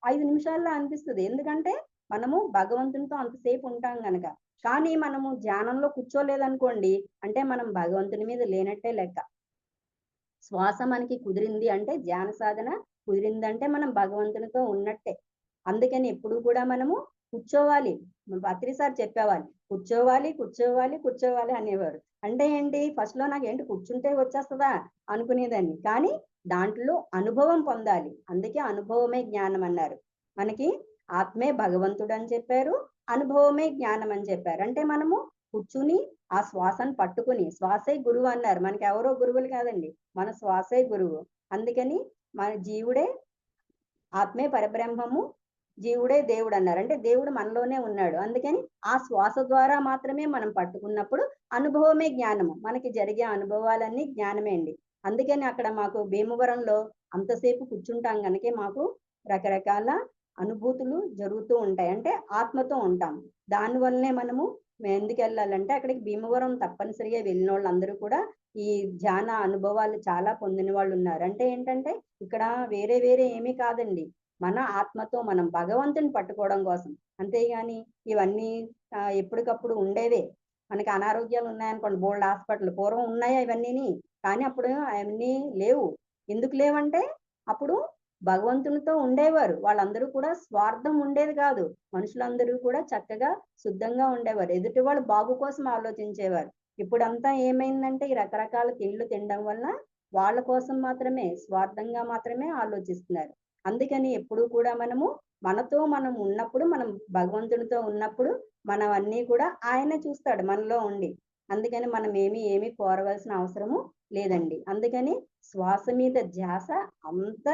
5 నిమిషాల్లో అనిపిస్తది. ఎందుకంటే మనము భగవంతునితో అంతసేపు ఉంటాం గనక. కానీ మనము ధ్యానంలో కూర్చోలేదనుకోండి అంటే మనం భగవంతుని మీద లేనట్టే లెక్క. శ్వాస మనకి కుదిరింది అంటే ధ్యాన సాధన కుదిరిందంటే మనం భగవంతునితో ఉన్నట్టే. అందుకని ఎప్పుడు కూడా మనము కూర్చోవాలి. పత్రి సార్ చెప్పేవాళ్ళు. కూర్చోవాలి, కూర్చోవాలి, కూర్చోవాలి అనేవారు. అంటే ఏంటి ఫస్ట్‌లో నాకేంటి కూర్చుంటే వచ్చేస్తదా అనుకునేదాన్ని. కానీ దాంట్లో అనుభవం పొందాలి. అందుకే అనుభవమే జ్ఞానం అన్నారు. మనకి ఆత్మే భగవంతుడని చెప్పారు. అనుభవమే జ్ఞానం అని చెప్పారు. అంటే మనము కూర్చుని ఆ శ్వాసను పట్టుకుని శ్వాసే గురువు అన్నారు. మనకెవరో గురువులు కాదండి. మన శ్వాసే గురువు. అందుకని మన జీవుడే ఆత్మే పరబ్రహ్మము, జీవుడే దేవుడన్నారు. అంటే దేవుడు మనలోనే ఉన్నాడు. అందుకని ఆ శ్వాస ద్వారా మాత్రమే మనం పట్టుకున్నప్పుడు అనుభవమే జ్ఞానము. మనకి జరిగే అనుభవాలన్నీ జ్ఞానమే అండి. అందుకని అక్కడ మాకు భీమవరంలో అంతసేపు కూర్చుంటాం గనకే మాకు రకరకాల అనుభూతులు జరుగుతూ ఉంటాయి. అంటే ఆత్మతో ఉంటాం. దానివల్లనే మనము ఎందుకెళ్ళాలంటే అక్కడికి భీమవరం తప్పనిసరిగా వెళ్ళినోళ్ళందరూ కూడా ఈ ధ్యాన అనుభవాలు చాలా పొందిన వాళ్ళు ఉన్నారు. అంటే ఏంటంటే ఇక్కడ వేరే వేరే ఏమీ కాదండి, మన ఆత్మతో మనం భగవంతుని పట్టుకోవడం కోసం. అంతేగాని ఇవన్నీ ఎప్పటికప్పుడు ఉండేవే. మనకి అనారోగ్యాలు ఉన్నాయనుకోండి, బోల్డ్ హాస్పిటల్ పూర్వం ఉన్నాయా ఇవన్నీని? కానీ అప్పుడు అవన్నీ లేవు. ఎందుకు లేవంటే అప్పుడు భగవంతునితో ఉండేవారు. వాళ్ళందరూ కూడా స్వార్థం ఉండేది కాదు. మనుషులందరూ కూడా చక్కగా శుద్ధంగా ఉండేవారు. ఎదుటి వాళ్ళ బాగు కోసం ఆలోచించేవారు. ఇప్పుడంతా ఏమైందంటే ఈ రకరకాల తిండ్లు తినడం వల్ల వాళ్ళ కోసం మాత్రమే, స్వార్థంగా మాత్రమే ఆలోచిస్తున్నారు. అందుకని ఎప్పుడూ కూడా మనము మనతో మనం ఉన్నప్పుడు, మనం భగవంతునితో ఉన్నప్పుడు మనం అన్నీ కూడా ఆయనే చూస్తాడు మనలో ఉండి. అందుకని మనం ఏమీ కోరవలసిన అవసరము లేదండి. అందుకని శ్వాస మీద ధ్యాస అంత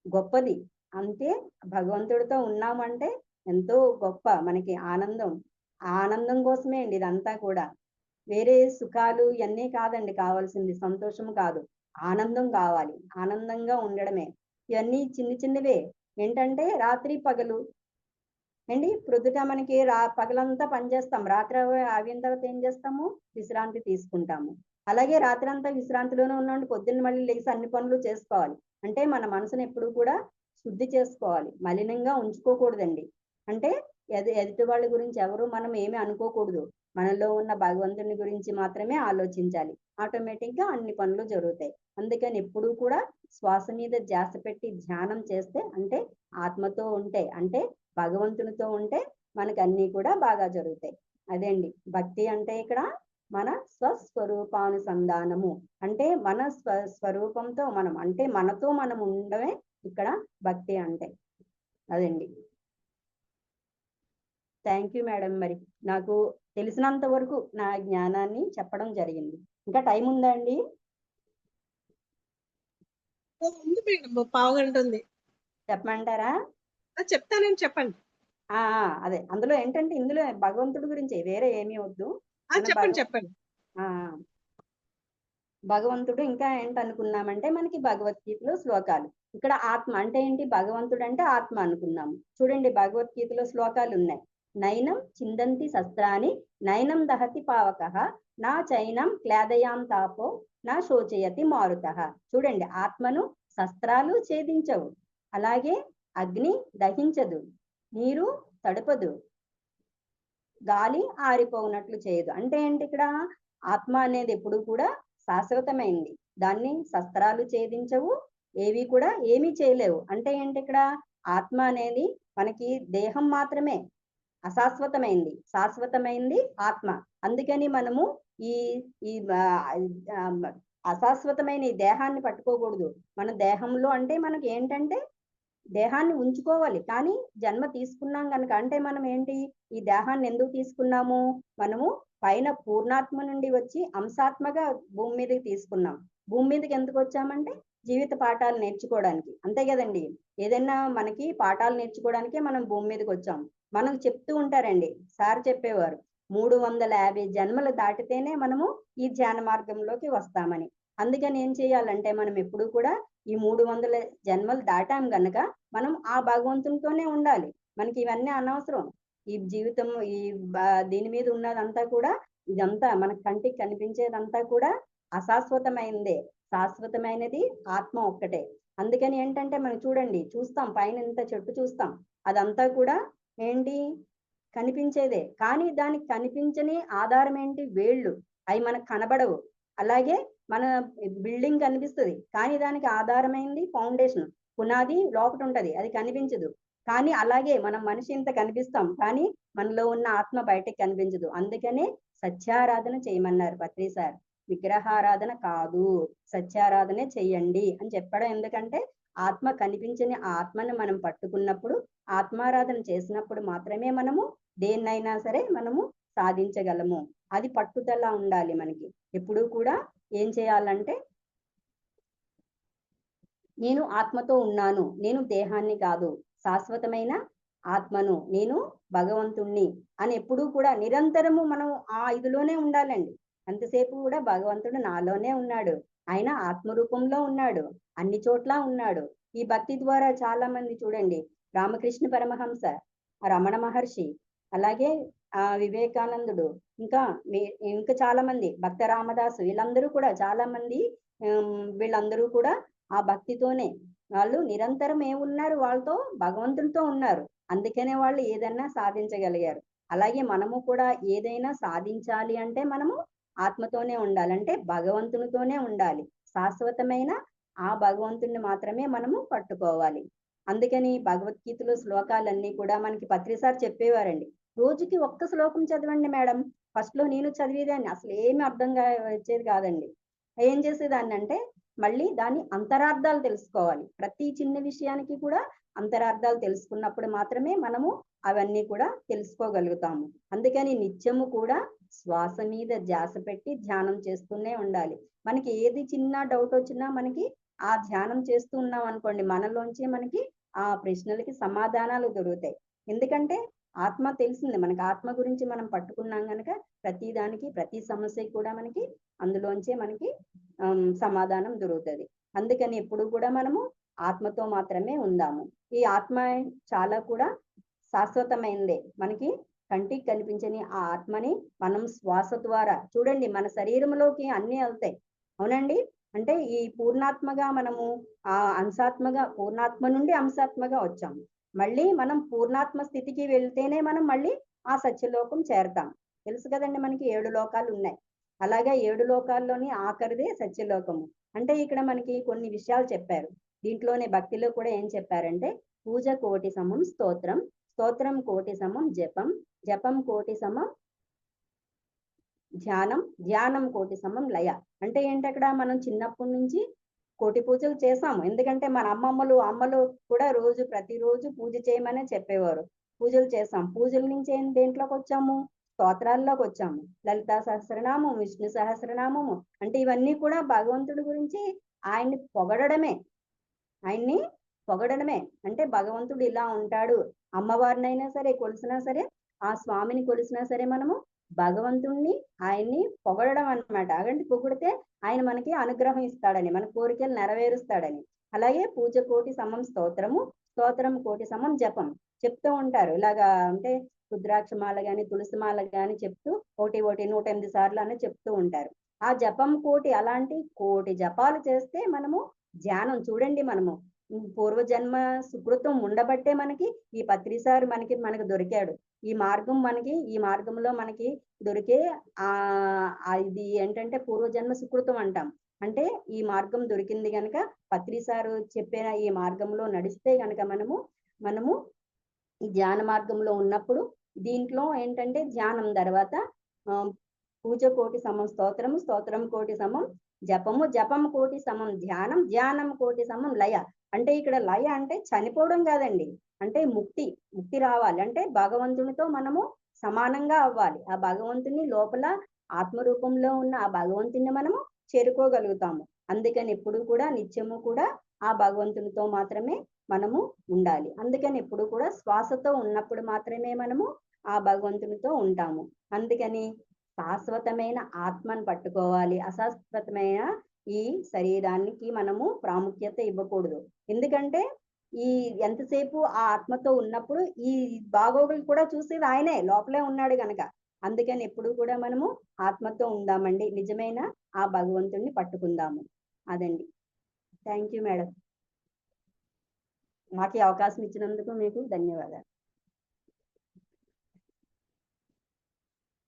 గొప్పది. అంతే భగవంతుడితో ఉన్నామంటే ఎంతో గొప్ప మనకి ఆనందం. ఆ ఆనందం కోసమే అండి ఇదంతా కూడా. వేరే సుఖాలు ఇయన్నీ కాదండి కావాల్సింది. సంతోషం కాదు. ఆనందం కావాలి. ఆనందంగా ఉండడమే. ఇవన్నీ చిన్నవే. ఏంటంటే రాత్రి పగలు అండి. ప్రొద్దుట మనకి పగలంతా పనిచేస్తాం. రాత్రి అయిన తర్వాత ఏం చేస్తాము? విశ్రాంతి తీసుకుంటాము. అలాగే రాత్రంతా విశ్రాంతిలోనే ఉన్నామంటే పొద్దున్న మళ్ళీ లెగిసి అన్ని పనులు చేసుకోవాలి. అంటే మన మనసుని ఎప్పుడూ కూడా శుద్ధి చేసుకోవాలి. మలినంగా ఉంచుకోకూడదండి. అంటే ఎదుటి వాళ్ళ గురించి మనం ఏమి అనుకోకూడదు. మనలో ఉన్న భగవంతుని గురించి మాత్రమే ఆలోచించాలి. ఆటోమేటిక్‌గా అన్ని పనులు జరుగుతాయి. అందుకని ఎప్పుడూ కూడా శ్వాస మీద ధ్యాస పెట్టి ధ్యానం చేస్తే, అంటే ఆత్మతో ఉంటే, అంటే భగవంతునితో ఉంటే మనకన్నీ కూడా బాగా జరుగుతాయి. అదే అండి భక్తి అంటే ఇక్కడ మన స్వస్వరూపానుసంధానము. అంటే మన స్వరూపంతో మనం, అంటే మనతో మనం ఉండడమే ఇక్కడ భక్తి అంటే. అదండి. Thank you madam. మరి నాకు తెలిసినంత వరకు నా జ్ఞానాన్ని చెప్పడం జరిగింది. ఇంకా టైం ఉందా అండి? ఉంది మేడం, పావుగంట ఉంది. చెప్పమంటారా? చెప్తానండి, చెప్పండి. అదే అందులో ఏంటంటే ఇందులో భగవంతుడి గురించి వేరే ఏమీ వద్దు. మన చెప్పండి, చెప్పండి. ఆ భగవంతుడు ఇంకా ఏంటనుకున్నామంటే మనకి భగవద్గీతలో శ్లోకాలు. ఇక్కడ ఆత్మ అంటే ఏంటి? భగవంతుడు అంటే ఆత్మ అనుకున్నాము. చూడండి భగవద్గీతలో శ్లోకాలు ఉన్నాయి. నైనం చిందంతి శస్త్రాని నైనం దహతి పావకః నా చైనం క్లేదయాం తాపో నా శోచయతి మారుతః. చూడండి ఆత్మను శస్త్రాలు ఛేదించవు, అలాగే అగ్ని దహించదు, నీరు తడపదు, గాలి ఆరిపోనట్లు చేయదు. అంటే ఏంటి ఇక్కడ? ఆత్మ అనేది ఎప్పుడు కూడా శాశ్వతమైంది. దాన్ని శస్త్రాలు ఛేదించవు, ఏవి కూడా ఏమీ చేయలేవు. అంటే ఏంటి ఇక్కడ? ఆత్మ అనేది మనకి దేహం మాత్రమే అశాశ్వతమైంది, శాశ్వతమైంది ఆత్మ. అందుకని మనము ఈ ఈ అశాశ్వతమైన ఈ దేహాన్ని పట్టుకోకూడదు. మన దేహంలో అంటే మనకి ఏంటంటే దేహాన్ని ఉంచుకోవాలి. కానీ జన్మ తీసుకున్నాం గనక, అంటే మనం ఏంటి ఈ దేహాన్ని ఎందుకు తీసుకున్నాము? మనము పైన పూర్ణాత్మ నుండి వచ్చి అంశాత్మగా భూమి మీదకి తీసుకున్నాం. భూమి మీదకి ఎందుకు వచ్చామంటే జీవిత పాఠాలు నేర్చుకోవడానికి. అంతే కదండి! ఏదైనా మనకి పాఠాలు నేర్చుకోవడానికే మనం భూమి మీదకి వచ్చాం. మనకు చెప్తూ ఉంటారండి, సార్ చెప్పేవారు 350 జన్మలు దాటితేనే మనము ఈ ధ్యాన మార్గంలోకి వస్తామని. అందుకని ఏం చేయాలంటే మనం ఎప్పుడు కూడా ఈ 300 జన్మలు దాటాం గనక మనం ఆ భగవంతునితోనే ఉండాలి. మనకి ఇవన్నీ అనవసరం. ఈ జీవితం ఈ దీని మీద ఉన్నదంతా కూడా, ఇదంతా మన కంటికి కనిపించేదంతా కూడా అశాశ్వతమైనదే. శాశ్వతమైనది ఆత్మ ఒక్కటే. అందుకని ఏంటంటే మనం చూడండి, చూస్తాం పైన ఇంత చెట్టు చూస్తాం. అదంతా కూడా ఏంటి? కనిపించేదే. కానీ దానికి కనిపించని ఆధారం ఏంటి? వేళ్ళు. అవి మనకు కనబడవు. అలాగే మన బిల్డింగ్ కనిపిస్తది. కానీ దానికి ఆధారమైంది ఫౌండేషన్. పునాది లోపట ఉంటది. అది కనిపించదు. కానీ అలాగే మనం మనిషి ఇంత కనిపిస్తాం. కానీ మనలో ఉన్న ఆత్మ బయటకి కనిపించదు. అందుకనే సత్యారాధన చేయమన్నారు పత్రి సార్. విగ్రహారాధన కాదు, సత్యారాధనే చెయ్యండి అని చెప్పడం ఎందుకంటే ఆత్మ కనిపించని ఆత్మని మనం పట్టుకున్నప్పుడు, ఆత్మారాధన చేసినప్పుడు మాత్రమే మనము దేన్నైనా సరే మనము సాధించగలము. అది పట్టుదల ఉండాలి మనకి. ఎప్పుడూ కూడా ఏం చేయాలంటే నేను ఆత్మతో ఉన్నాను, నేను దేహాన్ని కాదు, శాశ్వతమైన ఆత్మను, నేను భగవంతుణ్ణి అని ఎప్పుడూ కూడా నిరంతరము మనం ఆ ఇదిలోనే ఉండాలండి. అంతసేపు కూడా భగవంతుడు నాలోనే ఉన్నాడు, ఆయన ఆత్మరూపంలో ఉన్నాడు, అన్ని చోట్ల ఉన్నాడు. ఈ భక్తి ద్వారా చాలా మంది చూడండి, రామకృష్ణ పరమహంస, రమణ మహర్షి, అలాగే వివేకానందుడు, ఇంకా ఇంకా చాలా మంది, భక్త రామదాసు, వీళ్ళందరూ కూడా చాలా మంది, వీళ్ళందరూ కూడా ఆ భక్తితోనే వాళ్ళు నిరంతరం ఏమున్నారు, వాళ్ళతో భగవంతునితో ఉన్నారు. అందుకనే వాళ్ళు ఏదైనా సాధించగలిగారు. అలాగే మనము కూడా ఏదైనా సాధించాలి అంటే మనము ఆత్మతోనే ఉండాలి, అంటే భగవంతునితోనే ఉండాలి. శాశ్వతమైన ఆ భగవంతుణ్ణి మాత్రమే మనము పట్టుకోవాలి. అందుకని భగవద్గీతలో శ్లోకాలన్నీ కూడా మనకి పత్రిసారి చెప్పేవారండి. రోజుకి ఒక్క శ్లోకం చదవండి మేడం. ఫస్ట్ లో నేను చదివేదాన్ని, అసలు ఏమి వచ్చేది కాదండి. ఏం చేసేదాన్ని మళ్ళీ దాని అంతరార్థాలు తెలుసుకోవాలి. ప్రతి చిన్న విషయానికి కూడా అంతరార్థాలు తెలుసుకున్నప్పుడు మాత్రమే మనము అవన్నీ కూడా తెలుసుకోగలుగుతాము. అందుకని నిత్యము కూడా శ్వాస మీద ధ్యాస పెట్టి ధ్యానం చేస్తూనే ఉండాలి. మనకి ఏది చిన్న డౌట్ వచ్చినా మనకి ఆ ధ్యానం చేస్తూ ఉన్నాం అనుకోండి, మనలోంచి మనకి ఆ ప్రశ్నలకి సమాధానాలు దొరుకుతాయి. ఎందుకంటే ఆత్మ తెలిసింది మనకి, ఆత్మ గురించి మనం పట్టుకున్నాం గనక ప్రతి దానికి, ప్రతి సమస్యకి కూడా మనకి అందులోంచే మనకి సమాధానం దొరుకుతుంది. అందుకని ఎప్పుడు కూడా మనము ఆత్మతో మాత్రమే ఉందాము. ఈ ఆత్మ చాలా కూడా శాశ్వతమైందే. మనకి కంటికి కనిపించని ఆ ఆత్మని మనం శ్వాస ద్వారా చూడండి, మన శరీరంలోకి అన్ని వెళ్తాయి. అవునండి. అంటే ఈ పూర్ణాత్మగా మనము ఆ అంశాత్మగా, పూర్ణాత్మ నుండి అంశాత్మగా వచ్చాము. మళ్ళీ మనం పూర్ణాత్మ స్థితికి వెళ్తేనే మనం మళ్ళీ ఆ సత్యలోకం చేరతాం. తెలుసు కదండి, మనకి 7 లోకాలు ఉన్నాయి. అలాగే 7 లోకాల్లోని ఆఖరిదే సత్యలోకము. అంటే ఇక్కడ మనకి కొన్ని విషయాలు చెప్పారు. దీంట్లోనే భక్తిలో కూడా ఏం చెప్పారంటే, పూజ కోటి సమం స్తోత్రం, స్తోత్రం కోటి సమం జపం, జపం కోటి సమం ధ్యానం, ధ్యానం కోటి సమం లయ. అంటే ఏంటి, అక్కడ మనం చిన్నప్పటి నుంచి కోటి పూజలు చేసాము. ఎందుకంటే మన అమ్మలు కూడా ప్రతిరోజు పూజ చేయమనే చెప్పేవారు. పూజలు చేసాం. పూజల నుంచి దేంట్లోకి వచ్చాము, స్తోత్రాల్లోకి వచ్చాము. లలితా సహస్రనామం, విష్ణు సహస్రనామము, అంటే ఇవన్నీ కూడా భగవంతుడి గురించి ఆయన్ని పొగడమే. ఆయన్ని పొగడమే అంటే భగవంతుడు ఇలా ఉంటాడు. అమ్మవారినైనా సరే కొలిసినా సరే, ఆ స్వామిని కొలిసినా సరే మనము భగవంతుణ్ణి, ఆయన్ని పొగడడం అన్నమాట. అలాంటి పొగిడితే ఆయన మనకి అనుగ్రహం ఇస్తాడని, మన కోరికలు నెరవేరుస్తాడని. అలాగే పూజ కోటి సమం స్తోత్రము, స్తోత్రం కోటి సమం జపం చెప్తూ ఉంటారు. ఇలాగా అంటే రుద్రాక్షమాల గాని, తులసిమాల గాని చెప్తూ ఒకటి 108 సార్లు అని చెప్తూ ఉంటారు. ఆ జపం కోటి, అలాంటి కోటి జపాలు చేస్తే మనము ధ్యానం చూడండి, మనము పూర్వజన్మ సుకృతం ఉండబట్టే మనకి ఈ పత్రిసారి మనకి దొరికాడు. ఈ మార్గంలో మనకి దొరికే ఇది ఏంటంటే పూర్వజన్మ సుకృతం అంటాం. అంటే ఈ మార్గం దొరికింది గనక పత్రిసారు చెప్పిన ఈ మార్గంలో నడిస్తే గనక మనము ఈ ధ్యాన మార్గంలో ఉన్నప్పుడు దీంట్లో ఏంటంటే ధ్యానం తర్వాత పూజ కోటి సమం స్తోత్రము, స్తోత్రం కోటి సమం జపము, జపం కోటి సమం ధ్యానం, ధ్యానం కోటి సమం లయ. అంటే ఇక్కడ లయ అంటే చనిపోవడం కాదండి, అంటే ముక్తి రావాలి. అంటే భగవంతునితో మనము సమానంగా అవ్వాలి. ఆ భగవంతుని లోపల ఆత్మరూపంలో ఉన్న ఆ భగవంతుని మనము చేరుకోగలుగుతాము. అందుకని ఎప్పుడు కూడా నిత్యము కూడా ఆ భగవంతునితో మాత్రమే మనము ఉండాలి. అందుకని ఎప్పుడు కూడా శ్వాసతో ఉన్నప్పుడు మాత్రమే మనము ఆ భగవంతునితో ఉంటాము. అందుకని శాశ్వతమైన ఆత్మను పట్టుకోవాలి. అశాశ్వతమైన ఈ శరీరానికి మనము ప్రాముఖ్యత ఇవ్వకూడదు. ఎందుకంటే ఈ ఎంతసేపు ఆ ఆత్మతో ఉన్నప్పుడు ఈ బాగోగులు కూడా చూసేది ఆయనే, లోపలే ఉన్నాడు గనక. అందుకని ఎప్పుడు కూడా మనము ఆత్మతో ఉందామండి. నిజమైన ఆ భగవంతుణ్ణి పట్టుకుందాము. అదండి. Thank you madam. నాకు ఈ అవకాశం ఇచ్చినందుకు మీకు ధన్యవాదాలు.